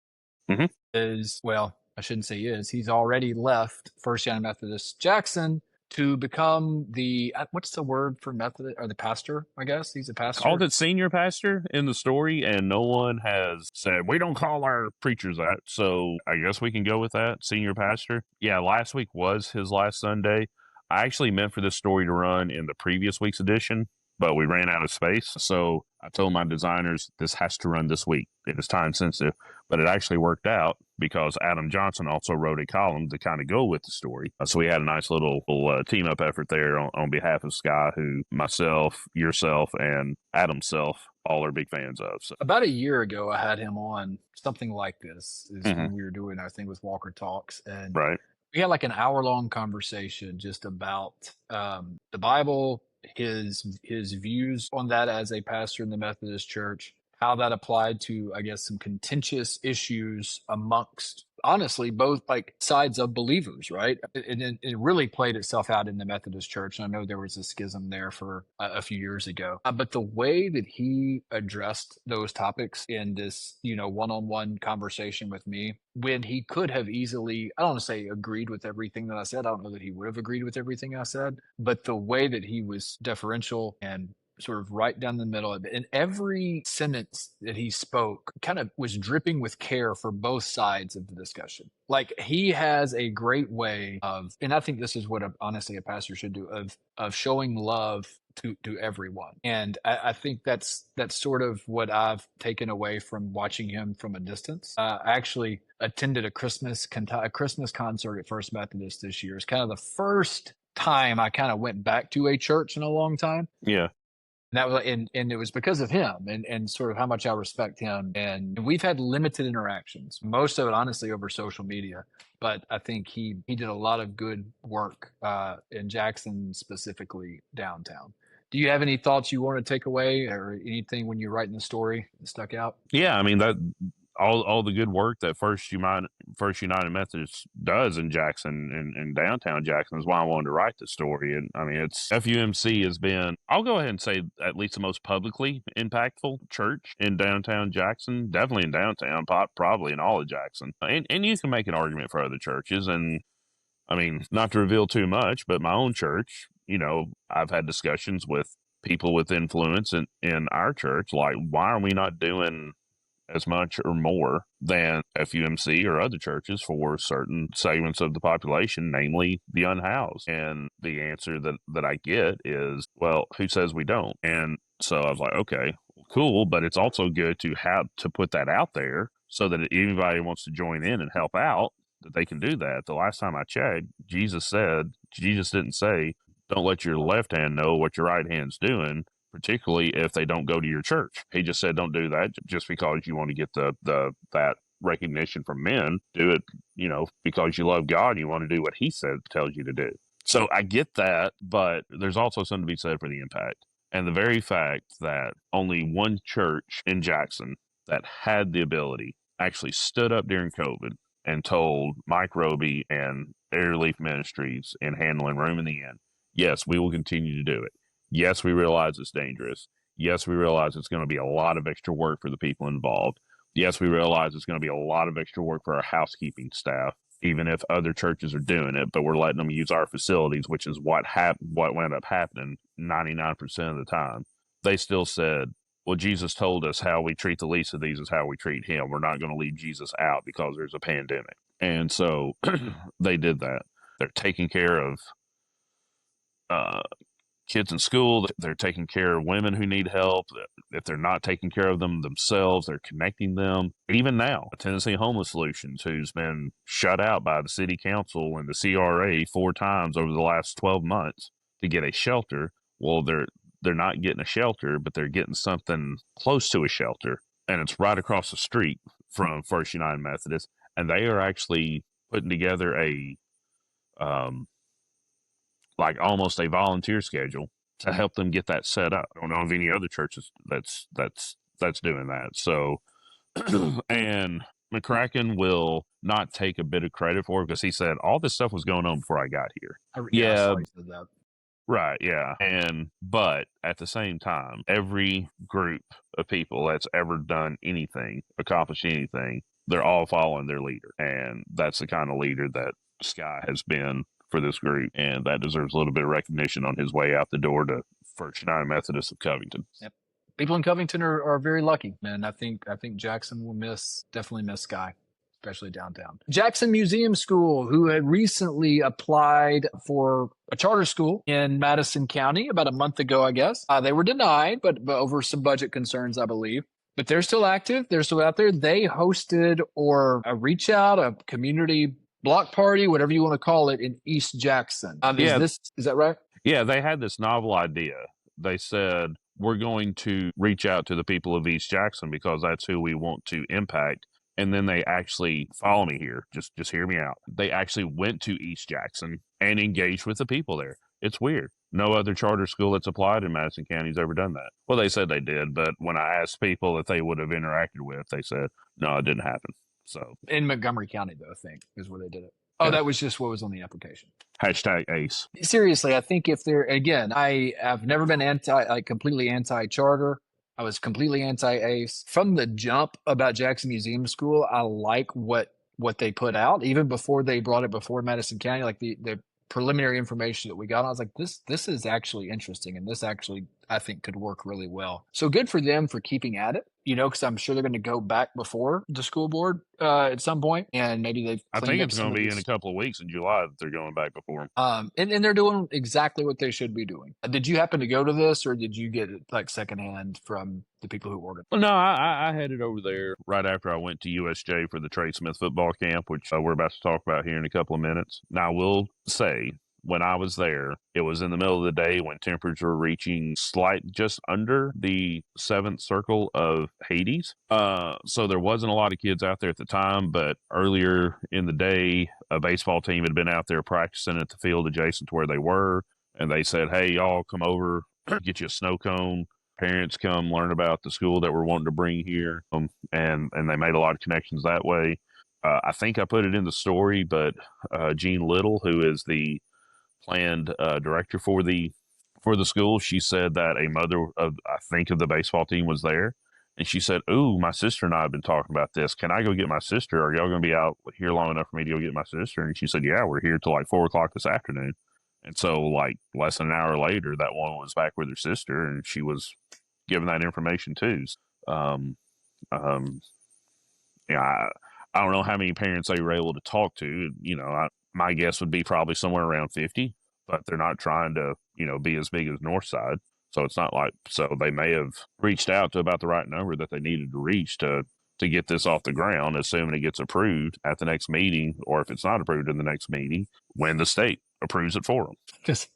is, well, I shouldn't say he's already left First United Methodist Jackson to become the, what's the word for Methodist, or the pastor, I guess? He's a pastor.
Called it senior pastor in the story, and no one has said, we don't call our preachers that, so I guess we can go with that, senior pastor. Yeah, last week was his last Sunday. I actually meant for this story to run in the previous week's edition, but we ran out of space. So I told my designers, this has to run this week. It is time sensitive, but it actually worked out because Adam Johnson also wrote a column to kind of go with the story. So we had a nice little team up effort there on behalf of Sky, who myself, yourself, and Adam's self all are big fans of. So.
About a year ago, I had him on something like this is
Mm-hmm.
when we were doing our thing with Walker Talks. And
Right.
we had like an hour-long conversation just about the Bible, his views on that as a pastor in the Methodist Church, how that applied to, I guess, some contentious issues amongst honestly both like sides of believers, right? And it really played itself out in the Methodist Church. And I know there was a schism there for a few years ago, but the way that he addressed those topics in this, one-on-one conversation with me, when he could have easily, I don't want to say agreed with everything that I said. I don't know that he would have agreed with everything I said, but the way that he was deferential and sort of right down the middle of it. And every sentence that he spoke kind of was dripping with care for both sides of the discussion. Like he has a great way of, and I think this is what honestly a pastor should do, of showing love to everyone. And I think that's sort of what I've taken away from watching him from a distance. I actually attended a Christmas concert at First Methodist this year. It's kind of the first time I kind of went back to a church in a long time.
Yeah.
And that was, and it was because of him and sort of how much I respect him. And we've had limited interactions, most of it honestly over social media. But I think he did a lot of good work in Jackson, specifically downtown. Do you have any thoughts you want to take away, or anything when you're writing the story that stuck out?
Yeah, I mean that all the good work that First United Methodist does in Jackson and downtown Jackson is why I wanted to write the story. And I mean, it's FUMC has been, I'll go ahead and say, at least the most publicly impactful church in downtown Jackson, definitely in downtown, probably in all of Jackson. And you can make an argument for other churches. And I mean, not to reveal too much, but my own church, I've had discussions with people with influence in our church, like, why are we not doing as much or more than FUMC or other churches for certain segments of the population, namely the unhoused? And the answer that I get is, well, who says we don't? And so I was like, okay, cool, but it's also good to have to put that out there so that if anybody wants to join in and help out, that they can do that. The last time I checked, Jesus didn't say, don't let your left hand know what your right hand's doing, particularly if they don't go to your church. He just said, don't do that just because you want to get that recognition from men. Do it, because you love God and you want to do what he tells you to do. So I get that, but there's also something to be said for the impact. And the very fact that only one church in Jackson that had the ability actually stood up during COVID and told Mike Roby and Air Relief Ministries and Handling Room in the Inn, yes, we will continue to do it. Yes, we realize it's dangerous. Yes, we realize it's going to be a lot of extra work for the people involved. Yes, we realize it's going to be a lot of extra work for our housekeeping staff, even if other churches are doing it, but we're letting them use our facilities, which is what wound up happening 99% of the time. They still said, well, Jesus told us how we treat the least of these is how we treat him. We're not going to leave Jesus out because there's a pandemic. And so they did that. They're taking care of kids in school. They're taking care of women who need help. If they're not taking care of them themselves, they're connecting them. Even now, Tennessee Homeless Solutions, who's been shut out by the city council and the CRA 4 times over the last 12 months to get a shelter. Well, they're not getting a shelter, but they're getting something close to a shelter. And it's right across the street from First United Methodist. And they are actually putting together a, like almost a volunteer schedule to help them get that set up. I don't know of any other churches that's doing that. So, and McCracken will not take a bit of credit for it because he said all this stuff was going on before I got here.
I saw he said that.
Right, yeah. But at the same time, every group of people that's ever done anything, accomplished anything, they're all following their leader. And that's the kind of leader that Sky has been for this group. And that deserves a little bit of recognition on his way out the door to First United Methodist of Covington.
Yep. People in Covington are very lucky, man. I think Jackson will definitely miss Sky. especially downtown. Jackson Museum School, who had recently applied for a charter school in Madison County about a month ago, I guess. They were denied, but over some budget concerns, I believe. But they're still active. They're still out there. They hosted or a reach out, a community block party, whatever you want to call it, in East Jackson. Is that right?
Yeah, they had this novel idea. They said, we're going to reach out to the people of East Jackson because that's who we want to impact. And then they actually, follow me here, just hear me out. They actually went to East Jackson and engaged with the people there. It's weird. No other charter school that's applied in Madison County has ever done that. Well, they said they did, but when I asked people if they would have interacted with, they said, no, it didn't happen. So
in Montgomery County, though, I think is where they did it. Oh, yeah. That was just what was on the application.
#ACE.
Seriously, I think if they're, again, I have never been completely anti-charter. I was completely anti-ACE. From the jump about Jackson Museum School, I like what they put out. Even before they brought it before Madison County, like the preliminary information that we got, I was like, this is actually interesting, and this actually, I think, could work really well. So good for them for keeping at it, because I'm sure they're going to go back before the school board at some point, and maybe they've
I think it's going to be in a couple of weeks in July that they're going back before.
And they're doing exactly what they should be doing. Did you happen to go to this, or did you get it like secondhand from the people who ordered?
Well, no, I headed over there right after I went to USJ for the Trey Smith football camp, which we're about to talk about here in a couple of minutes. Now, I will say, when I was there, it was in the middle of the day when temperatures were reaching just under the 7th circle of Hades. So there wasn't a lot of kids out there at the time, but earlier in the day, a baseball team had been out there practicing at the field adjacent to where they were. And they said, hey, y'all come over, get you a snow cone. Parents come learn about the school that we're wanting to bring here. And they made a lot of connections that way. I think I put it in the story, but Jean Little, who is the planned director for the school, she said that a mother of the baseball team was there, and she said, "Ooh, my sister and I have been talking about this. Can I go get my sister? Are y'all going to be out here long enough for me to go get my sister?" And she said, "Yeah, we're here till like 4:00 this afternoon." And so, like less than an hour later, that woman was back with her sister, and she was giving that information too. Yeah, I don't know how many parents they were able to talk to. My guess would be probably somewhere around 50, but they're not trying to, be as big as Northside. So it's not like, so they may have reached out to about the right number that they needed to reach to get this off the ground, assuming it gets approved at the next meeting, or if it's not approved in the next meeting, when the state approves it for them.
It's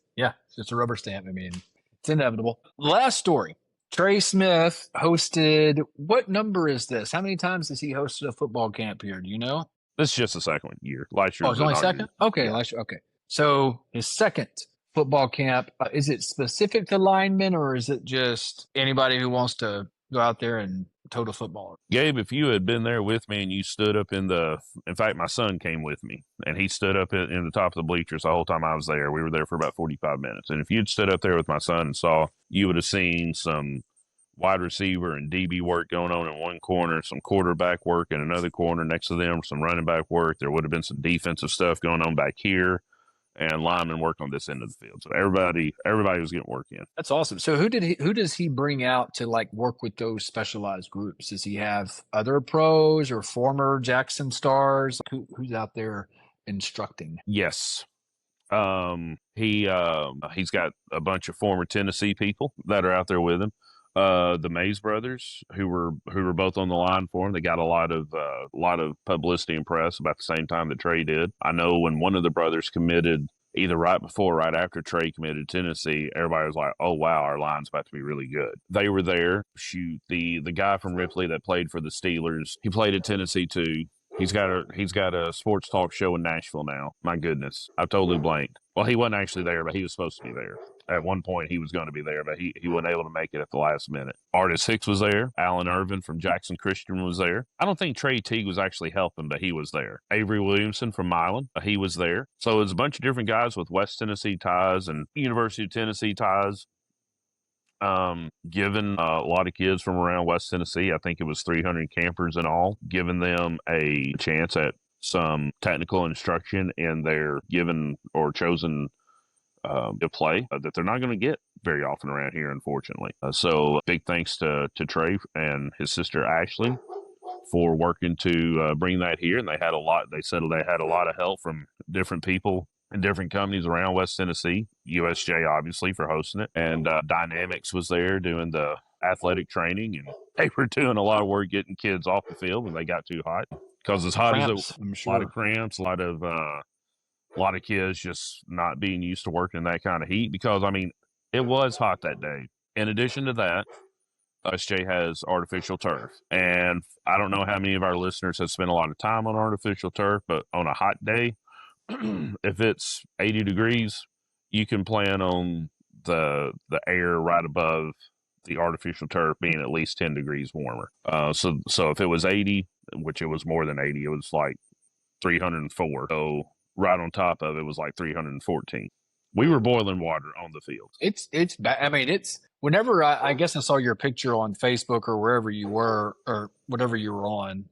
just a rubber stamp. I mean, it's inevitable. Last story. Trey Smith hosted, what number is this? How many times has he hosted a football camp here? Do you know?
This is just the second year. Last year.
Oh, it's only second? Okay,
yeah.
Last year. Okay. So his second football camp, is it specific to linemen, or is it just anybody who wants to go out there and tote a football?
Gabe, if you had been there with me and you stood up in fact, my son came with me, and he stood up in the top of the bleachers the whole time I was there. We were there for about 45 minutes. And if you'd stood up there with my son and saw, you would have seen some wide receiver and DB work going on in one corner, some quarterback work in another corner next to them, some running back work. There would have been some defensive stuff going on back here, and linemen work on this end of the field. So everybody was getting work in.
That's awesome. So who does he bring out to like work with those specialized groups? Does he have other pros or former Jackson stars? Who's out there instructing?
Yes. He's got a bunch of former Tennessee people that are out there with him. The Mays brothers, who were both on the line for him, they got a lot of publicity and press about the same time that Trey did. I know when one of the brothers committed, either right before or right after Trey committed to Tennessee, everybody was like, "Oh wow, our line's about to be really good." They were there. Shoot, the guy from Ripley that played for the Steelers, he played at Tennessee too. He's got a sports talk show in Nashville now. My goodness, I totally blanked. Well, he wasn't actually there, but he was supposed to be there. At one point, he was going to be there, but he wasn't able to make it at the last minute. Artis Hicks was there. Alan Irvin from Jackson Christian was there. I don't think Trey Teague was actually helping, but he was there. Avery Williamson from Milan, he was there. So it was a bunch of different guys with West Tennessee ties and University of Tennessee ties. Given a lot of kids from around West Tennessee, I think it was 300 campers in all, giving them a chance at some technical instruction in their given or chosen to play that they're not going to get very often around here, unfortunately. So big thanks to Trey and his sister Ashley for working to bring that here. And they had a lot. They said they had a lot of help from different people and different companies around West Tennessee. USJ obviously for hosting it, and Dynamics was there doing the athletic training, and they were doing a lot of work getting kids off the field when they got too hot, because as hot as it,
Cramps, I'm
a lot of
sure.
cramps, a lot of kids just not being used to working in that kind of heat, because I mean it was hot that day. In addition to that, USJ has artificial turf, and I don't know how many of our listeners have spent a lot of time on artificial turf, but on a hot day, if it's 80 degrees, you can plan on the air right above the artificial turf being at least 10 degrees warmer. So if it was 80, which it was more than 80, it was like 304. So right on top of it was like 314. We were boiling water on the field.
It's bad. I mean, it's whenever I guess I saw your picture on Facebook or wherever you were or whatever you were on.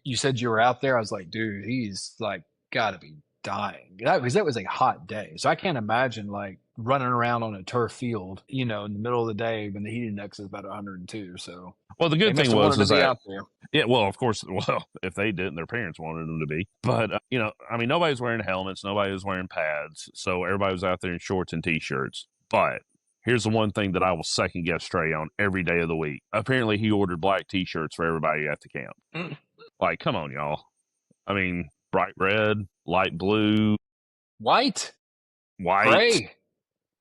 You said you were out there. I was like, dude, he's like got to be dying because that was a hot day. So I can't imagine like running around on a turf field, in the middle of the day when the heat index is about 102. So
Well, the
they
good
must
thing
have
was
wanted
is
to be
that
out there.
yeah, well, of course, well, if they didn't, their parents wanted them to be. But I mean, nobody's wearing helmets, nobody was wearing pads, so everybody was out there in shorts and t-shirts. But here's the one thing that I will second guess Trey on every day of the week. Apparently, he ordered black t-shirts for everybody at the camp. Like, come on, y'all. I mean, bright red, light blue,
White,
white,
gray,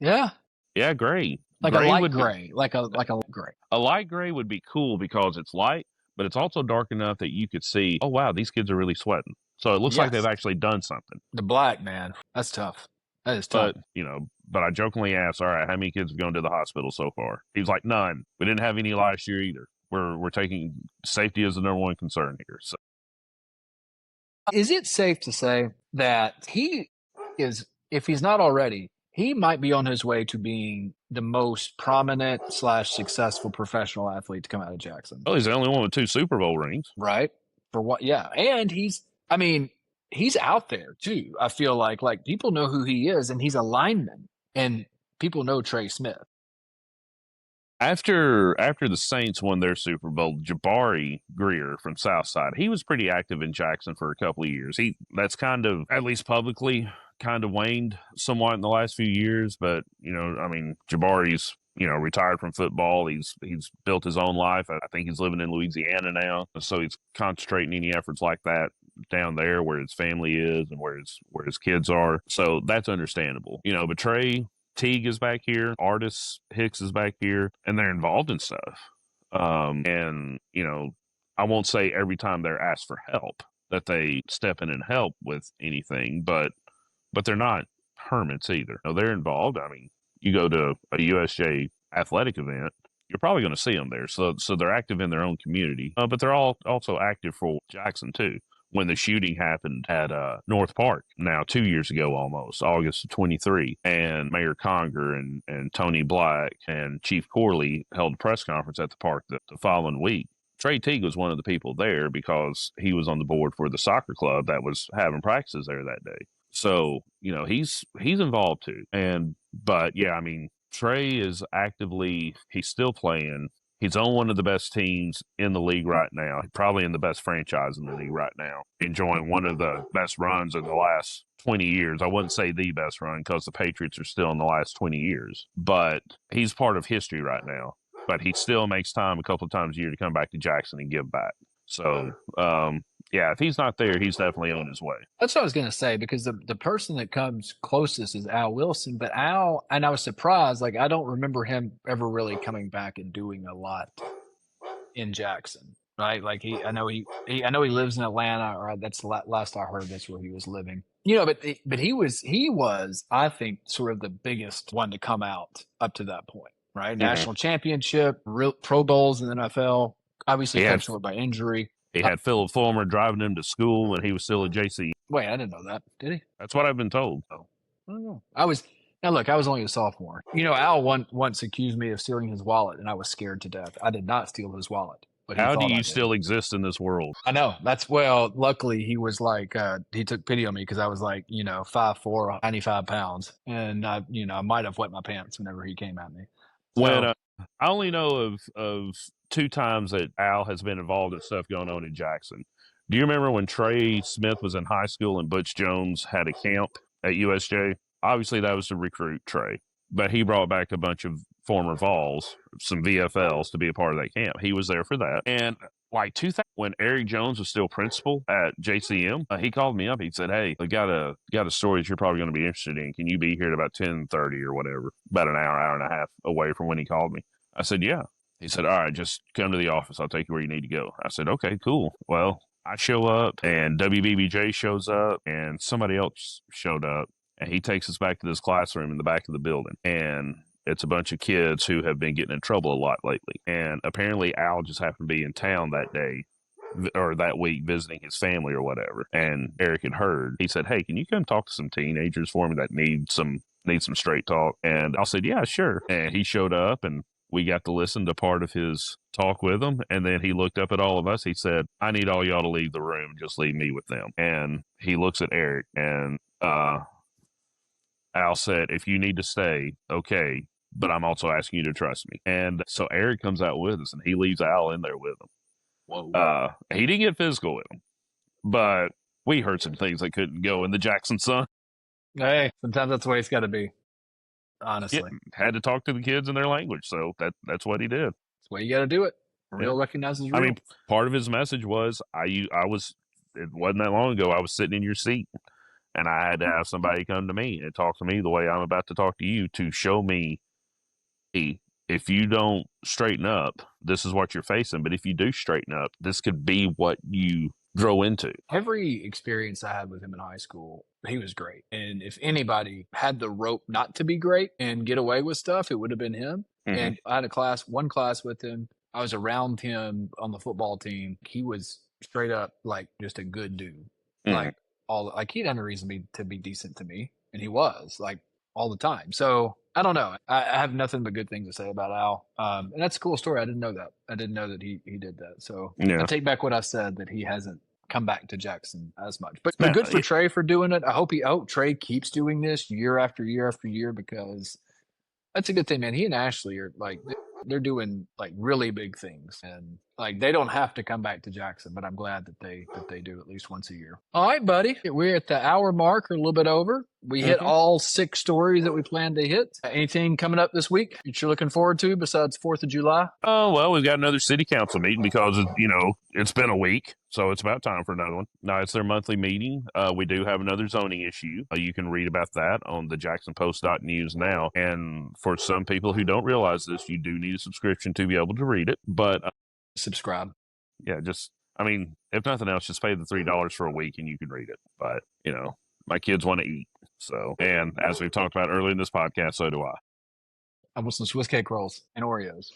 yeah,
yeah, gray.
like a
Gray
light
would be
gray, like a light gray.
a light gray would be cool because it's light, but it's also dark enough that you could see, oh wow, these kids are really sweating. So it looks like they've
Yes,
actually done something.
the black man. That's tough. That is tough.
But but I jokingly asked, all right, how many kids have gone to the hospital so far? He was like, none. We didn't have any last year either. We're taking safety as the number one concern here. So
Is it safe to say that he is, if he's not already, he might be on his way to being the most prominent / successful professional athlete to come out of Jackson,
well, he's the only one with 2 Super Bowl rings.
right? For what? Yeah, and I mean, he's out there too. I feel like people know who he is, and he's a lineman, and people know Trey Smith.
After the Saints won their Super Bowl, Jabari Greer from Southside, he was pretty active in Jackson for a couple of years. That's kind of, at least publicly, kind of waned somewhat in the last few years. But I mean, Jabari's retired from football. He's built his own life. I think he's living in Louisiana now, so he's concentrating any efforts like that down there where his family is and where his kids are. So that's understandable. But Trey Teague is back here, Artis Hicks is back here, and they're involved in stuff. And I won't say every time they're asked for help that they step in and help with anything, but they're not hermits either. They're involved. I mean, you go to a USJ athletic event, you're probably going to see them there. So they're active in their own community, but they're all also active for Jackson too. When the shooting happened at North Park, now 2 years ago almost, August of 23, and Mayor Conger and Tony Black and Chief Corley held a press conference at the park the following week. Trey Teague was one of the people there because he was on the board for the soccer club that was having practices there that day. So, he's involved too. But yeah, I mean, Trey is he's still playing. He's on one of the best teams in the league right now, probably in the best franchise in the league right now, enjoying one of the best runs in the last 20 years. I wouldn't say the best run because the Patriots are still in the last 20 years, but he's part of history right now. But he still makes time a couple of times a year to come back to Jackson and give back. So, yeah, if he's not there, he's definitely on his way.
That's what I was going to say, because the person that comes closest is Al Wilson, but Al, and I was surprised, like I don't remember him ever really coming back and doing a lot in Jackson, right? Like I know he lives in Atlanta, or that's the last I heard, that's where he was living. But he was, I think, sort of the biggest one to come out up to that point, right? National championship, real Pro Bowls in the NFL, obviously cut short by injury.
He had Philip Fulmer driving him to school when he was still at JC.
Wait, I didn't know that. Did he?
That's what I've been told.
Oh, I don't know. I was only a sophomore. Al once accused me of stealing his wallet, and I was scared to death. I did not steal his wallet. But
how do you still exist in this world?
I know. Luckily he was like, he took pity on me because I was like, 5'4", 95 pounds. And I might have wet my pants whenever he came at me. So,
when I only know of two times that Al has been involved in stuff going on in Jackson. Do you remember when Trey Smith was in high school and Butch Jones had a camp at USJ? Obviously, that was to recruit Trey, but he brought back a bunch of former Vols, some VFLs, to be a part of that camp. He was there for that. And like 2000, when Eric Jones was still principal at JCM, he called me up. He said, "Hey, I got a story that you're probably going to be interested in. Can you be here at about 10:30 or whatever? About an hour and a half away from when he called me." I said, "Yeah." He said, "All right, just come to the office. I'll take you where you need to go." I said, "Okay, cool." Well, I show up and WBBJ shows up and somebody else showed up, and he takes us back to this classroom in the back of the building. And it's a bunch of kids who have been getting in trouble a lot lately. And apparently Al just happened to be in town that day or that week visiting his family or whatever. And Eric had heard. He said, "Hey, can you come talk to some teenagers for me that need some straight talk?" And I said, "Yeah, sure." And he showed up and we got to listen to part of his talk with him. And then he looked up at all of us. He said, "I need all y'all to leave the room. Just leave me with them." And he looks at Eric and Al said, "If you need to stay, okay, but I'm also asking you to trust me." And so Eric comes out with us and he leaves Al in there with him.
Whoa.
He didn't get physical with him, but we heard some things that couldn't go in the Jackson Sun.
Hey, sometimes that's the way it's got to be. Honestly,
Had to talk to the kids in their language, so that's what he did.
that's the way you got to do it. Real recognizes real.
I mean, part of his message was it wasn't that long ago. I was sitting in your seat, and I had to have somebody come to me and talk to me the way I'm about to talk to you to show me, hey, if you don't straighten up, this is what you're facing. But if you do straighten up, this could be what you grow into.
Every experience I had with him in high school, he was great. And if anybody had the rope not to be great and get away with stuff, it would have been him.
Mhm.
And I had one class with him. I was around him on the football team. He was straight up like just a good dude.
Mhm.
Like he had no reason to be decent to me. And he was like all the time. So I don't know. I have nothing but good things to say about Al. And that's a cool story. I didn't know that. I didn't know that he did that. So
Yeah.
I take back what I said, that he hasn't come back to Jackson as much. But
No,
good for Trey for doing it. I hope Trey keeps doing this year after year after year, because that's a good thing, man. He and Ashley are like, they're doing like really big things, and like they don't have to come back to Jackson, but I'm glad that they do at least once a year. All right, buddy. We're at the hour mark or a little bit over. We hit all 6 stories that we planned to hit. Anything coming up this week that you're looking forward to besides 4th of July?
Oh, well, we've got another city council meeting because, it's been a week, so it's about time for another one. No, it's their monthly meeting. We do have another zoning issue. You can read about that on the jacksonpost.news now. And for some people who don't realize this, you do need a subscription to be able to read it. But
Subscribe.
yeah, if nothing else, just pay the $3 for a week and you can read it. But, my kids want to eat. So, and as we've talked about earlier in this podcast, so do I.
I want some Swiss cake rolls and Oreos.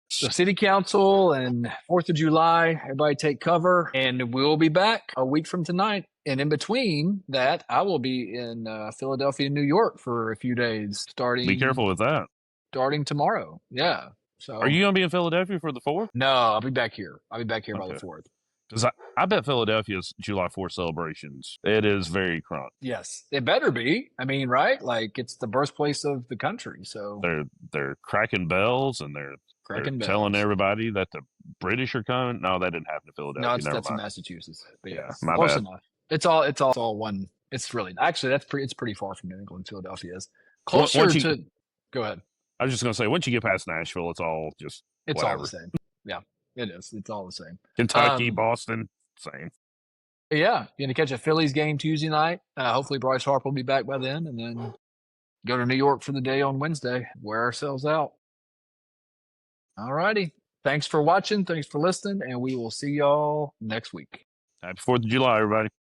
So city council and 4th of July, everybody take cover, and we'll be back a week from tonight. And in between that, I will be in Philadelphia, New York for a few days starting.
Be careful with that.
Starting tomorrow. Yeah. So
are you going to be in Philadelphia for the 4th?
No, I'll be back here. By the 4th.
Because I bet Philadelphia's July 4th celebrations, it is very crunk.
Yes, it better be. I mean, right? Like, it's the birthplace of the country. So
they're cracking bells and they're telling everybody that the British are coming. No, that didn't happen to Philadelphia.
No, that's in Massachusetts. But
yeah,
close enough. It's all one. It's really actually it's pretty far from New England. Philadelphia is closer to. Go ahead.
I was just going to say, once you get past Nashville, it's all just whatever.
All the same. Yeah, it is. It's all the same.
Kentucky, Boston, same.
Yeah, you're going to catch a Phillies game Tuesday night. Hopefully Bryce Harper will be back by then, and then go to New York for the day on Wednesday. Wear ourselves out. All righty. Thanks for watching. Thanks for listening, and we will see y'all next week.
Happy 4th of July, everybody.